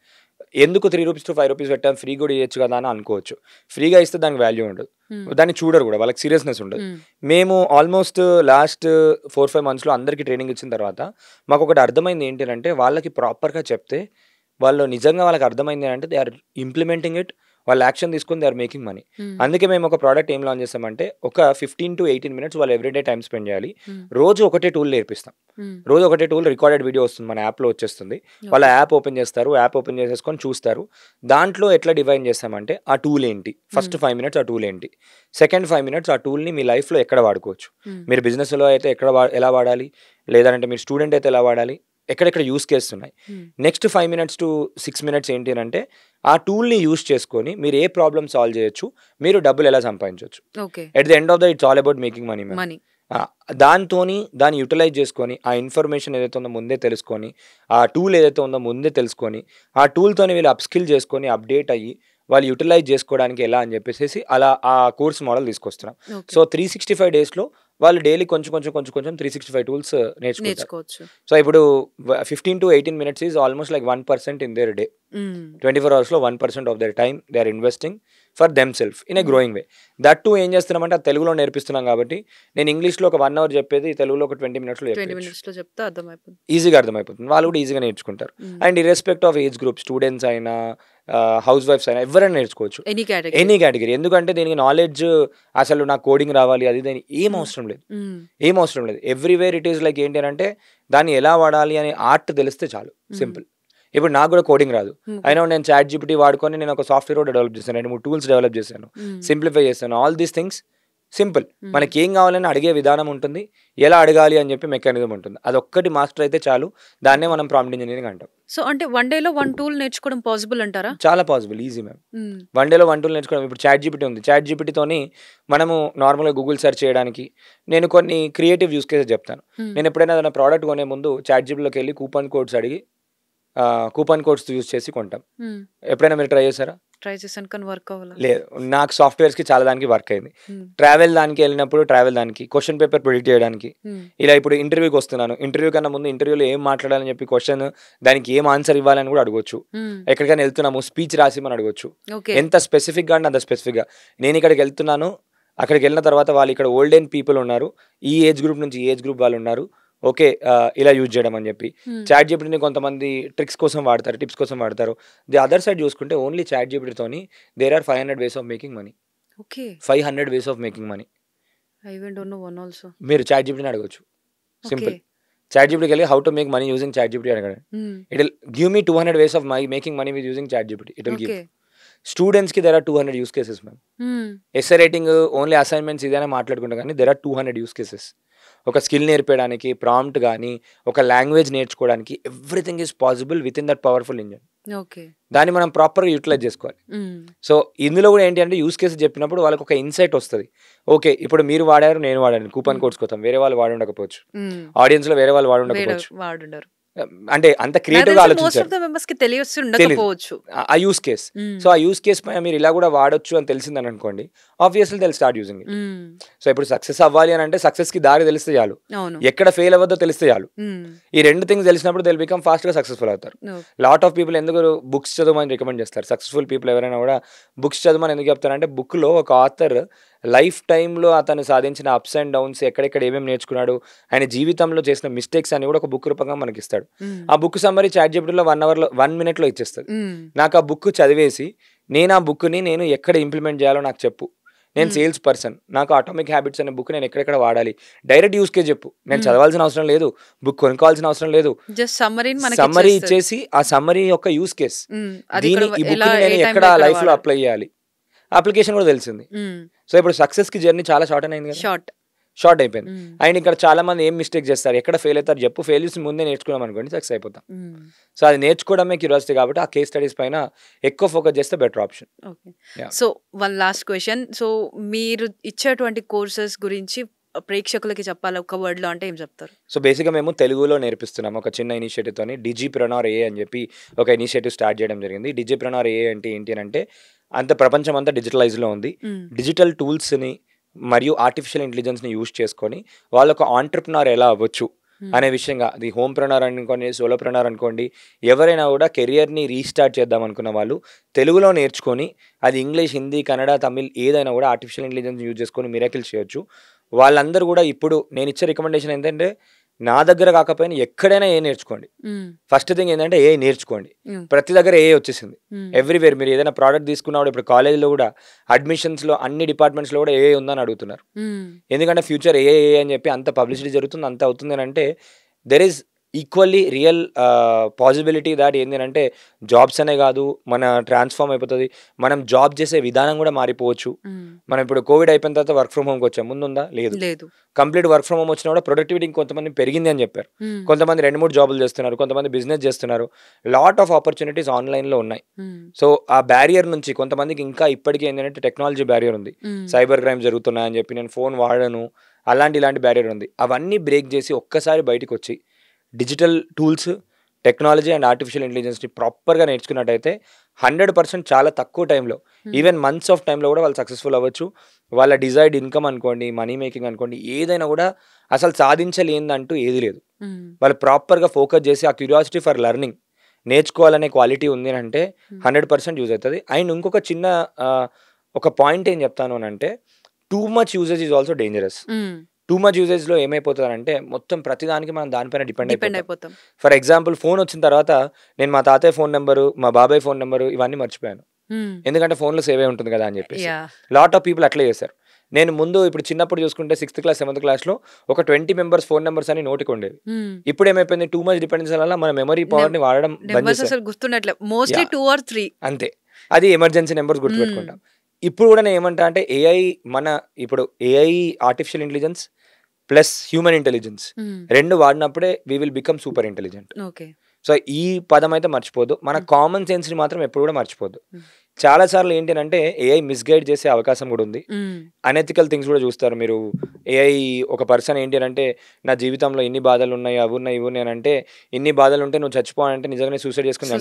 B: ఎందుకు 3 రూపీస్ టు 5 రూపీస్ పెట్టాం, ఫ్రీ కూడా ఇవ్వచ్చు కదా అని అనుకోవచ్చు. ఫ్రీగా ఇస్తే దానికి వాల్యూ ఉండదు, దాన్ని చూడరు కూడా, వాళ్ళకి సీరియస్నెస్ ఉండదు. మేము ఆల్మోస్ట్ లాస్ట్ 4-5 మంత్స్లో అందరికీ ట్రైనింగ్ ఇచ్చిన తర్వాత మాకు ఒకటి అర్థమైంది ఏంటి అంటే వాళ్ళకి ప్రాపర్గా చెప్తే వాళ్ళు నిజంగా వాళ్ళకి అర్థమైంది అంటే దే ఆర్ ఇంప్లిమెంటింగ్ ఇట్, వాళ్ళు యాక్షన్ తీసుకుని దే ఆర్ మేకింగ్ మనీ. అందుకే మేము ఒక ప్రోడక్ట్ ఏం లాంచ్ చేస్తామంటే ఒక 15 to 18 minutes వాళ్ళు ఎవ్రీడే టైం స్పెండ్ చేయాలి. రోజు ఒకటే టూల్ నేర్పిస్తాం. రోజు ఒకటే టూల్ రికార్డెడ్ వీడియో వస్తుంది, మన యాప్లో వచ్చేస్తుంది. వాళ్ళ యాప్ ఓపెన్ చేస్తారు, యాప్ ఓపెన్ చేసేసుకొని చూస్తారు. దాంట్లో ఎట్లా డివైన్ చేస్తామంటే ఆ టూల్ ఏంటి, ఫస్ట్ 5 minutes ఆ టూల్ ఏంటి, సెకండ్ 5 minutes ఆ టూల్ని మీ లైఫ్లో ఎక్కడ వాడుకోవచ్చు, మీరు బిజినెస్లో అయితే ఎలా వాడాలి, లేదంటే మీరు స్టూడెంట్ అయితే ఎలా వాడాలి, ఎక్కడెక్కడ యూస్ కేసు ఉన్నాయి. నెక్స్ట్ 5 minutes to 6 minutes ఏంటి అంటే ఆ టూల్ని యూస్ చేసుకొని మీరు ఏ ప్రాబ్లమ్ సాల్వ్ చేయొచ్చు, మీరు డబ్బులు ఎలా సంపాదించవచ్చు. At the end of the it's all about making money. దాన్ని యూటిలైజ్ చేసుకొని ఆ ఇన్ఫర్మేషన్ ఏదైతే ఉందో ముందే తెలుసుకొని, ఆ టూల్ ఏదైతే ఉందో ముందే తెలుసుకొని, ఆ టూల్తోని వీళ్ళు అప్స్కిల్ చేసుకొని అప్డేట్ అయ్యి వాళ్ళు యూటిలైజ్ చేసుకోవడానికి ఎలా అని చెప్పేసి అలా ఆ కోర్స్ మోడల్ తీసుకొస్తున్నాం. సో 365 daysలో వాళ్ళు డైలీ కొంచెం 365 టూల్స్ నేర్చుకోవచ్చు. సో ఇప్పుడు 15 to 18 minutes is almost like 1% in their day. 24 hours 1% of their time they are investing for them self in a growing way. That too ఏం చేస్తున్నామంటే అది తెలుగులో నేర్పిస్తున్నాం కాబట్టి నేను ఇంగ్లీష్లో ఒక 1 hour చెప్పేది తెలుగులో ఒక 20 minutesలో
A: చెప్తే అర్థమైపోతుంది,
B: ఈజీగా అర్థమైపోతుంది, వాళ్ళు కూడా ఈజీగా నేర్చుకుంటారు. And irrespect of age group, students అయినా హౌస్ వైఫ్స్ అయినా ఎవరైనా నేర్చుకోవచ్చు, ఎనీ కేటగిరీ. ఎందుకంటే దీనికి నాలెడ్జ్ అసలు నాకు కోడింగ్ రావాలి అది దాని ఏం అవసరం లేదు. ఎవ్రీవేర్ ఇట్ ఈస్ లైక్ ఏంటి అంటే దాన్ని ఎలా వాడాలి అనే ఆర్ట్ తెలిస్తే చాలు, సింపుల్. ఇప్పుడు నాకు కూడా కోడింగ్ రాదు, అయినా నేను ChatGPT వాడుకొని నేను ఒక సాఫ్ట్వేర్ కూడా డెవలప్ చేశాను, 2-3 టూల్స్ డెవలప్ చేశాను, సింప్లిఫై చేశాను. All these things simple. మనకి ఏం కావాలని అడిగే విధానం ఉంటుంది, ఎలా అడగాలి అని చెప్పి మెకానిజం ఉంటుంది. అదొక్కటి మాస్టర్ అయితే చాలు, దాన్నే మనం ప్రాంప్ట్ ఇంజనీరింగ్ అంటాం.
A: సో అంటే 1 day 1 tool నేర్చుకోవడం పాసిబుల్ అంటారా?
B: చాలా possible, easy ma'am. 1 day 1 tool నేర్చుకోవడం. ఇప్పుడు ChatGPT ఉంది, ChatGPTతోని మనము నార్మల్గా గూగుల్ సెర్చ్ చేయడానికి నేను కొన్ని క్రియేటివ్ యూస్ కేసెస్ చెప్తాను. నేను ఎప్పుడైనా ఏదైనా ప్రోడక్ట్ కొనే ముందు ChatGPTలోకి వెళ్ళి కూపన్ కోడ్స్ అడిగి కూపన్ కోడ్స్ యూస్ చేసి కొంటాం. ఎప్పుడైనా మీరు ట్రై చేశారా?
A: ట్రై చేశాను కానీ వర్క్ అవ్వాలి.
B: లేదు, నాకు సాఫ్ట్వేర్స్కి చాలా దానికి వర్క్ అయింది. ట్రావెల్ దానికి వెళ్ళినప్పుడు దానికి క్వశ్చన్ పేపర్ ప్రిడిక్ట్ చేయడానికి, ఇలా ఇప్పుడు ఇంటర్వ్యూకి వస్తున్నాను, ఇంటర్వ్యూ కన్నా ముందు ఇంటర్వ్యూలో ఏం మాట్లాడాలని చెప్పి క్వశ్చన్, దానికి ఏం ఆన్సర్ ఇవ్వాలని కూడా అడగొచ్చు. ఎక్కడికైనా వెళ్తున్నాము స్పీచ్ రాసిమని అడగొచ్చు. ఎంత స్పెసిఫిక్గా అంటే అంత స్పెసిఫిక్గా. నేను ఇక్కడికి వెళ్తున్నాను, అక్కడికి వెళ్ళిన తర్వాత వాళ్ళు ఇక్కడ ఓల్డ్ ఏజ్ పీపుల్ ఉన్నారు, ఈ ఏజ్ గ్రూప్ నుంచి ఈ ఏజ్ గ్రూప్ వాళ్ళు ఉన్నారు, ఓకే ఇలా యూజ్ చేయడం అని చెప్పి. ChatGPTని కొంతమంది ట్రిక్స్ కోసం వాడతారు, టిప్స్ కోసం వాడతారు. ది అదర్ సైడ్ చూసుకుంటే ఓన్లీ ChatGPTతోని there are 500 ways of making money. 500 ways of making money. మీరు ChatGPTని అడగొచ్చు, సింపుల్. ChatGPTకి వెళ్ళి how to make money using ChatGPT అడగండి, it will give me 200 ways of making money with using ChatGPT. It will give. స్టూడెంట్స్కి there are 200 use cases ma'am. Essay writing only assignments ఇదైనా మాట్లాడుకుంటాం కానీ దేర్ ఆర్ 200 యూస్ కేసెస్. ఒక skill నేర్పేయడానికి, prompt కానీ, ఒక language నేర్చుకోవడానికి, everything is possible with in that powerful engine. దాన్ని మనం ప్రాపర్గా యూటిలైజ్ చేసుకోవాలి. సో ఇందులో కూడా ఏంటి అంటే యూస్ కేసెస్ చెప్పినప్పుడు వాళ్ళకి ఒక ఇన్సైట్ వస్తుంది. ఓకే ఇప్పుడు మీరు వాడారు, నేను వాడాను, కూపన్ కోడ్స్ కోసం వేరే వాళ్ళు వాడుండకపోవచ్చు, ఆడియన్స్లో వేరే వాళ్ళు వాడుండకపోవచ్చు, అంటే అంత
A: నాకు
B: క్రియేటివ్గా
A: తెలిసి మోస్ట్
B: ఆలోచించారు.
A: ఆఫ్ ద మెంబర్స్ కి తెలియచ్చు ఉండకపోవచ్చు.
B: ఆ యూస్ కేస్. సో ఆ యూస్ కేస్ పైన మీరు ఇలా కూడా వాడొచ్చు అని తెలిసిందని అనుకోండి, obviously they start using it. So ఇప్పుడు సక్సెస్ అవ్వాలి అని అంటే సక్సెస్ కి దారి తెలిస్తే చాలు,
A: అవును.
B: ఎక్కడ ఫెయిల్ అవ్వద్దో తెలిస్తే చాలు. ఈ రెండు థింగ్స్ తెలిసినప్పుడు దే బికమ్ ఫాస్ట్ గా సక్సెస్ఫుల్ అవుతారు. లాట్ ఆఫ్ పీపుల్ ఎందుకు బుక్స్ చదవమని రికమెండ్ చేస్తారు. సక్సెస్ఫుల్ పీపుల్ ఎవరైనా కూడా బుక్స్ చదవమని ఎందుకు చెప్తారంటే, బుక్ లో ఒక ఆథర్ లైఫ్ టైంలో అతను సాధించిన అప్స్ అండ్ డౌన్స్, ఎక్కడెక్కడ ఏమేమి నేర్చుకున్నాడు, ఆయన జీవితంలో చేసిన మిస్టేక్స్ అని కూడా ఒక బుక్ రూపంగా మనకి ఇస్తాడు. ఆ బుక్ సమ్మరీ ChatGPTలో 1 minute లో ఇచ్చేస్తుంది. నాకు ఆ బుక్ చదివేసి నేను ఆ బుక్ని నేను ఎక్కడ ఇంప్లిమెంట్ చేయాలో నాకు చెప్పు. నేను సేల్స్ పర్సన్, నాకు అటామిక్ హ్యాబిట్స్ అనే బుక్ నేను ఎక్కడెక్కడ వాడాలి, డైరెక్ట్ యూస్ కేస్ చెప్పు. నేను చదవాల్సిన అవసరం లేదు, బుక్ కొనుక్కోవాల్సిన అవసరం లేదు, సమ్మరీ ఇచ్చేసి ఆ సమ్మరీ యొక్క యూస్ కేస్, ఈ బుక్ నేను ఎక్కడ లైఫ్ లో అప్లై చేయాలి, అప్లికేషన్ కూడా తెలిసింది. సో ఇప్పుడు సక్సెస్ కి జర్నీ చాలా షార్ట్ అయింది కదా, షార్ట్ అయిపోయింది. అండ్ ఇక్కడ చాలా మంది ఏం మిస్టేక్ చేస్తారు, ఎక్కడ ఫెయిల్ అవుతారు చెప్పు, ఫెయిల్ చేసి ముందే నేర్చుకున్నాం అనుకోండి సక్సెస్ అయిపోతాం. సో అది నేర్చుకోవడమే క్యూరియాసిటీ కాబట్టి ఆ కేస్ స్టడీస్ పైన ఎక్కువ ఫోకస్ చేస్తే better option.
A: So one last question, so మీరు ఇచ్చేటువంటి కోర్సెస్ గురించి ప్రేక్షకులకి చెప్పాలి ఒక వర్డ్ లో అంటే ఏం చెప్తారు?
B: సో బేసిక్గా మేము తెలుగులో నేర్పిస్తున్నాం ఒక చిన్న ఇనిషియేటివ్ తోని. డిజిప్రెన్యూర్ ఏ అని చెప్పి ఒక ఇనిషియేటివ్ స్టార్ట్ చేయడం జరిగింది. డిజిప్రెన్యూర్ ఏ అంటే ఏంటి అంటే, అంత ప్రపంచం అంతా డిజిటలైజ్లో ఉంది. డిజిటల్ టూల్స్ని మరియు ఆర్టిఫిషియల్ ఇంటెలిజెన్స్ని యూజ్ చేసుకొని వాళ్ళు ఒక ఆంటర్ప్రెన్యూర్ ఎలా అవ్వచ్చు అనే విషయంగా, అది హోమ్ ప్రెన్యూర్ అనుకోండి, సోలో ప్రెన్యూర్ అనుకోండి, ఎవరైనా కూడా కెరియర్ని రీస్టార్ట్ చేద్దాం అనుకున్న వాళ్ళు తెలుగులో నేర్చుకొని, అది ఇంగ్లీష్, హిందీ, కన్నడ, తమిళ్ ఏదైనా కూడా ఆర్టిఫిషియల్ ఇంటెలిజెన్స్ యూజ్ చేసుకొని మిరాకిల్స్ చేయొచ్చు. వాళ్ళందరూ కూడా ఇప్పుడు నేను ఇచ్చే రికమెండేషన్ ఏంటంటే, నా దగ్గర కాకపోయినా ఎక్కడైనా ఏ నేర్చుకోండి. ఫస్ట్ థింగ్ ఏంటంటే ఏ నేర్చుకోండి. ప్రతి దగ్గర ఏ వచ్చేసింది ఎవ్రీవేర్. మీరు ఏదైనా ప్రోడక్ట్ తీసుకున్నప్పుడు ఇప్పుడు కాలేజ్లో కూడా అడ్మిషన్స్లో అన్ని డిపార్ట్మెంట్స్లో కూడా ఏ ఉందని అడుగుతున్నారు. ఎందుకంటే ఫ్యూచర్ ఏ అని చెప్పి అంత పబ్లిసిటీ జరుగుతుంది, అంత అవుతుంది అని అంటే there is equally real possibility that ఏంటి అంటే, జాబ్స్ అనే కాదు మన ట్రాన్స్ఫార్మ్ అయిపోతుంది, మనం జాబ్ చేసే విధానం కూడా మారిపోవచ్చు. మనం ఇప్పుడు కోవిడ్ అయిపోయిన తర్వాత వర్క్ ఫ్రమ్ హోమ్కి వచ్చాం, ముందుందా? లేదు. కంప్లీట్ వర్క్ ఫ్రమ్ హోమ్ వచ్చినా కూడా ప్రొడక్టివిటీ ఇంకొంతమంది పెరిగింది అని చెప్పారు. కొంతమంది 2-3 జాబులు చేస్తున్నారు, కొంతమంది బిజినెస్ చేస్తున్నారు. లాట్ ఆఫ్ ఆపర్చునిటీస్ ఆన్లైన్లో ఉన్నాయి. సో ఆ బ్యారియర్ నుంచి కొంతమందికి ఇంకా ఇప్పటికీ ఏంటంటే టెక్నాలజీ బ్యారియర్ ఉంది, సైబర్ క్రైమ్ జరుగుతున్నాయని చెప్పి నేను ఫోన్ వాడను, ఇలాంటి బ్యారియర్ ఉంది. అవన్నీ బ్రేక్ చేసి ఒక్కసారి బయటకు వచ్చి digital tools, technology and artificial ఇంటెలిజెన్స్ని ప్రాపర్గా నేర్చుకున్నట్టయితే 100% చాలా తక్కువ టైంలో, ఈవెన్ మంత్స్ ఆఫ్ టైంలో కూడా వాళ్ళు సక్సెస్ఫుల్ అవ్వచ్చు. వాళ్ళ డిజైర్డ్ ఇన్కమ్ అనుకోండి, మనీ మేకింగ్ అనుకోండి, ఏదైనా కూడా అసలు సాధించలేదంటూ ఏది లేదు. వాళ్ళు ప్రాపర్గా ఫోకస్ చేసి ఆ క్యూరియాసిటీ ఫర్ లెర్నింగ్, నేర్చుకోవాలనే క్వాలిటీ ఉంది అని అంటే 100% యూజ్ అవుతుంది. అండ్ ఇంకొక చిన్న ఒక పాయింట్ ఏం చెప్తాను అని అంటే, too much usage is also dangerous. Too much యూజేజ్లో ఏమైపోతుందంటే మొత్తం ప్రతిదానికి మనం దానిపైన డిపెండ్ అయిపోతాం. ఫర్ ఎగ్జాంపుల్ ఫోన్ వచ్చిన తర్వాత నేను మా తాతయ్య ఫోన్ నెంబరు, మా బాబాయ్ ఫోన్ నెంబరు ఇవన్నీ మర్చిపోయాను, ఎందుకంటే ఫోన్లో సేవ్ అయి ఉంటుంది కదా అని చెప్పేసి. లాట్ ఆఫ్ పీపుల్ అట్లే చేశారు. నేను ముందు ఇప్పుడు చిన్నప్పుడు చూసుకుంటే 6th క్లాస్ 7th క్లాస్లో ఒక 20 members ఫోన్ నెంబర్స్ అని నోటికి ఉండేవి. ఇప్పుడు ఏమైపోయింది, టూ మచ్ డిపెండెన్స్ వల్ల మన మెమరీ పవర్ని వాడడం అంతే. అది ఎమర్జెన్సీ నెంబర్స్ గుర్తుపెట్టుకుంటాం. ఇప్పుడు కూడా నేను ఏమంటా అంటే, ఇప్పుడు AI artificial intelligence plus human intelligence రెండు వాడినప్పుడే we will become super intelligent. So ఈ పదం అయితే మర్చిపోద్దు. మన కామన్ సెన్స్ని మాత్రం ఎప్పుడు కూడా మర్చిపోద్దు. చాలా సార్లు ఏంటి అంటే ఏఐ మిస్గైడ్ చేసే అవకాశం కూడా ఉంది. అనెథికల్ థింగ్స్ కూడా చూస్తారు మీరు. ఏఐ ఒక పర్సన్ ఏంటి అంటే, నా జీవితంలో ఇన్ని బాధలు ఉన్నాయి, అవి ఉన్నాయి, ఇవి ఉన్నాయి అని అంటే, ఇన్ని బాధలు ఉంటే నువ్వు చచ్చిపోవాలంటే నిజంగానే సూసైడ్ చేసుకుని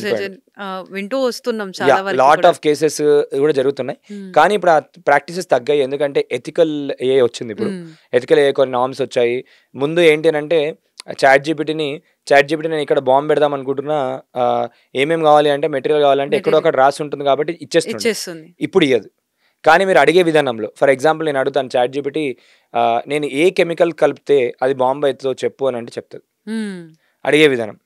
A: వింటూ వస్తున్నాం.
B: లాట్ ఆఫ్ కేసెస్ కూడా జరుగుతున్నాయి. కానీ ఇప్పుడు ఆ ప్రాక్టీసెస్ తగ్గాయి, ఎందుకంటే ఎథికల్ ఏఐ వచ్చింది. ఇప్పుడు ఎథికల్ ఏఐ కొన్ని నార్మ్స్ వచ్చాయి. ముందు ఏంటి అంటే చాట్ జీపీటీ నేను ఇక్కడ బాంబు పెడదాం అనుకుంటున్నా, ఏమేమి కావాలి అంటే మెటీరియల్ కావాలంటే ఎక్కడో ఒకటి రాసి ఉంటుంది కాబట్టి ఇచ్చేస్తుంది. ఇప్పుడు ఇయ్యదు. కానీ మీరు అడిగే విధానంలో, ఫర్ ఎగ్జాంపుల్ నేను అడుగుతాను చాట్ జీపీటీ, నేను ఏ కెమికల్ కలిపితే అది బాంబు అవుతుందో చెప్పు అని అంటే చెప్తుంది. అడిగే విధానం.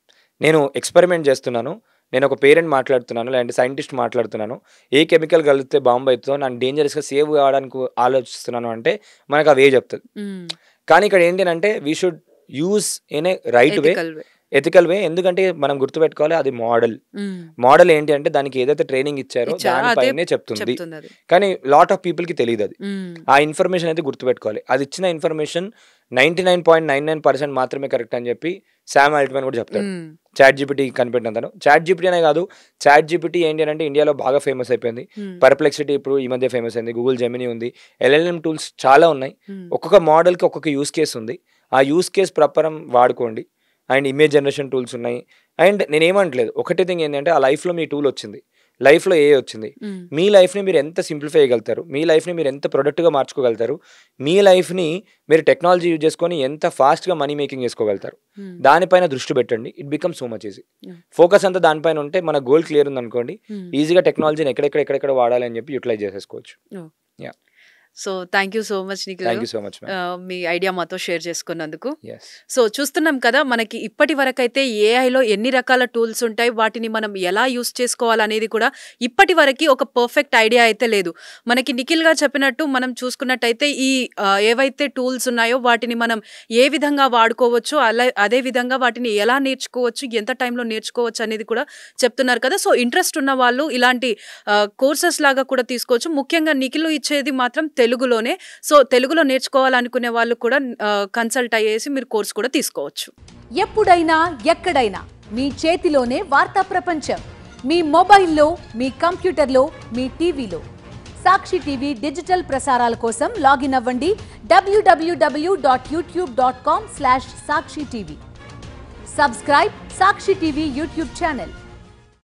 B: నేను ఎక్స్పెరిమెంట్ చేస్తున్నాను, నేను ఒక పేరెంట్ మాట్లాడుతున్నాను, లేదంటే సైంటిస్ట్ మాట్లాడుతున్నాను, ఏ కెమికల్ కలిపితే బాంబు అవుతుందో, నన్ను డేంజరస్గా సేవ్ కావడానికి ఆలోచిస్తున్నాను అంటే మనకు అవే చెప్తుంది. కానీ ఇక్కడ ఏంటి అంటే we should use in a right way, ethical way. ఎందుకంటే మనం గుర్తుపెట్టుకోవాలి, అది మోడల్ ఏంటి అంటే దానికి ఏదైతే ట్రైనింగ్ ఇచ్చారో దానిపైనే చెప్తుంది. కానీ లాట్ ఆఫ్ పీపుల్కి తెలియదు అది. ఆ ఇన్ఫర్మేషన్ అయితే గుర్తుపెట్టుకోవాలి. అది ఇచ్చిన ఇన్ఫర్మేషన్ 99.99% మాత్రమే కరెక్ట్ అని చెప్పి శామ్ ఆల్ట్మన్ కూడా చెప్తాడు. చాట్ జీపీటీ కనిపెట్టినంతను. చాట్ జీపీటీ అనే కాదు, చాట్ జీపీటీ ఏంటి అంటే ఇండియాలో బాగా ఫేమస్ అయిపోయింది. పర్ప్లెక్సిటీ ఇప్పుడు ఈ మధ్య ఫేమస్ అయింది. గూగుల్ జెమినీ ఉంది. LLM టూల్స్ చాలా ఉన్నాయి. ఒక్కొక్క మోడల్కి ఒక్కొక్క యూస్ కేస్ ఉంది. ఆ యూస్ కేస్ ప్రకారం వాడుకోండి. అండ్ ఇమేజ్ జనరేషన్ టూల్స్ ఉన్నాయి. అండ్ నేనేమంటలేదు, ఒకటే థింగ్ ఏంటంటే ఆ లైఫ్లో మీ టూల్ వచ్చింది, లైఫ్లో ఏ వచ్చింది, మీ లైఫ్ని మీరు ఎంత సింప్లిఫై చేయగలుగుతారు, మీ లైఫ్ని మీరు ఎంత ప్రొడక్ట్గా మార్చుకోగలుగుతారు, మీ లైఫ్ని మీరు టెక్నాలజీ యూజ్ చేసుకొని ఎంత ఫాస్ట్గా మనీ మేకింగ్ చేసుకోగలుగుతారు, దానిపైన దృష్టి పెట్టండి. It become so much easy. Focus అంతా దానిపైన ఉంటే మన గోల్ క్లియర్ ఉందనుకోండి, ఈజీగా టెక్నాలజీని ఎక్కడెక్కడ వాడాలి అని చెప్పి యూటిలైజ్ చేసేసుకోవచ్చు. Yeah,
A: so thank you so much Nikhil
B: thank you so much.
A: Me idea మాతో షేర్ చేసుకున్నందుకు.
B: ఎస్,
A: సో చూస్తున్నాం కదా, మనకి ఇప్పటి వరకైతే ఏఐలో ఎన్ని రకాల టూల్స్ ఉంటాయి, వాటిని మనం ఎలా యూస్ చేసుకోవాలనేది కూడా ఇప్పటి వరకు ఒక పర్ఫెక్ట్ ఐడియా అయితే లేదు. మనకి నిఖిల్ గారు చెప్పినట్టు మనం చూసుకున్నట్టయితే ఈ ఏవైతే టూల్స్ ఉన్నాయో వాటిని మనం ఏ విధంగా వాడుకోవచ్చు, అదే విధంగా వాటిని ఎలా నేర్చుకోవచ్చు, ఎంత టైంలో నేర్చుకోవచ్చు అనేది కూడా చెప్తున్నారు కదా. సో ఇంట్రెస్ట్ ఉన్న వాళ్ళు ఇలాంటి కోర్సెస్ లాగా కూడా తీసుకోవచ్చు. ముఖ్యంగా నిఖిల్ ఇచ్చేది మాత్రం తెలుగులోనే. సో తెలుగులో నేర్చుకోవాలనుకునే వాళ్ళు కూడా కన్సల్ట్ అయ్యేసి మీరు కోర్స్ కూడా తీసుకోవచ్చు.
C: ఎప్పుడైనా ఎక్కడైనా మీ చేతిలోనే వార్తా ప్రపంచం, మీ మొబైల్లో, మీ కంప్యూటర్లో, మీ టీవీలో. సాక్షి టీవీ డిజిటల్ ప్రసారాల కోసం లాగిన్ అవ్వండి www.youtube.com/సాక్షి టీవీ. సబ్స్క్రైబ్ సాక్షి టీవీ యూట్యూబ్ ఛానల్.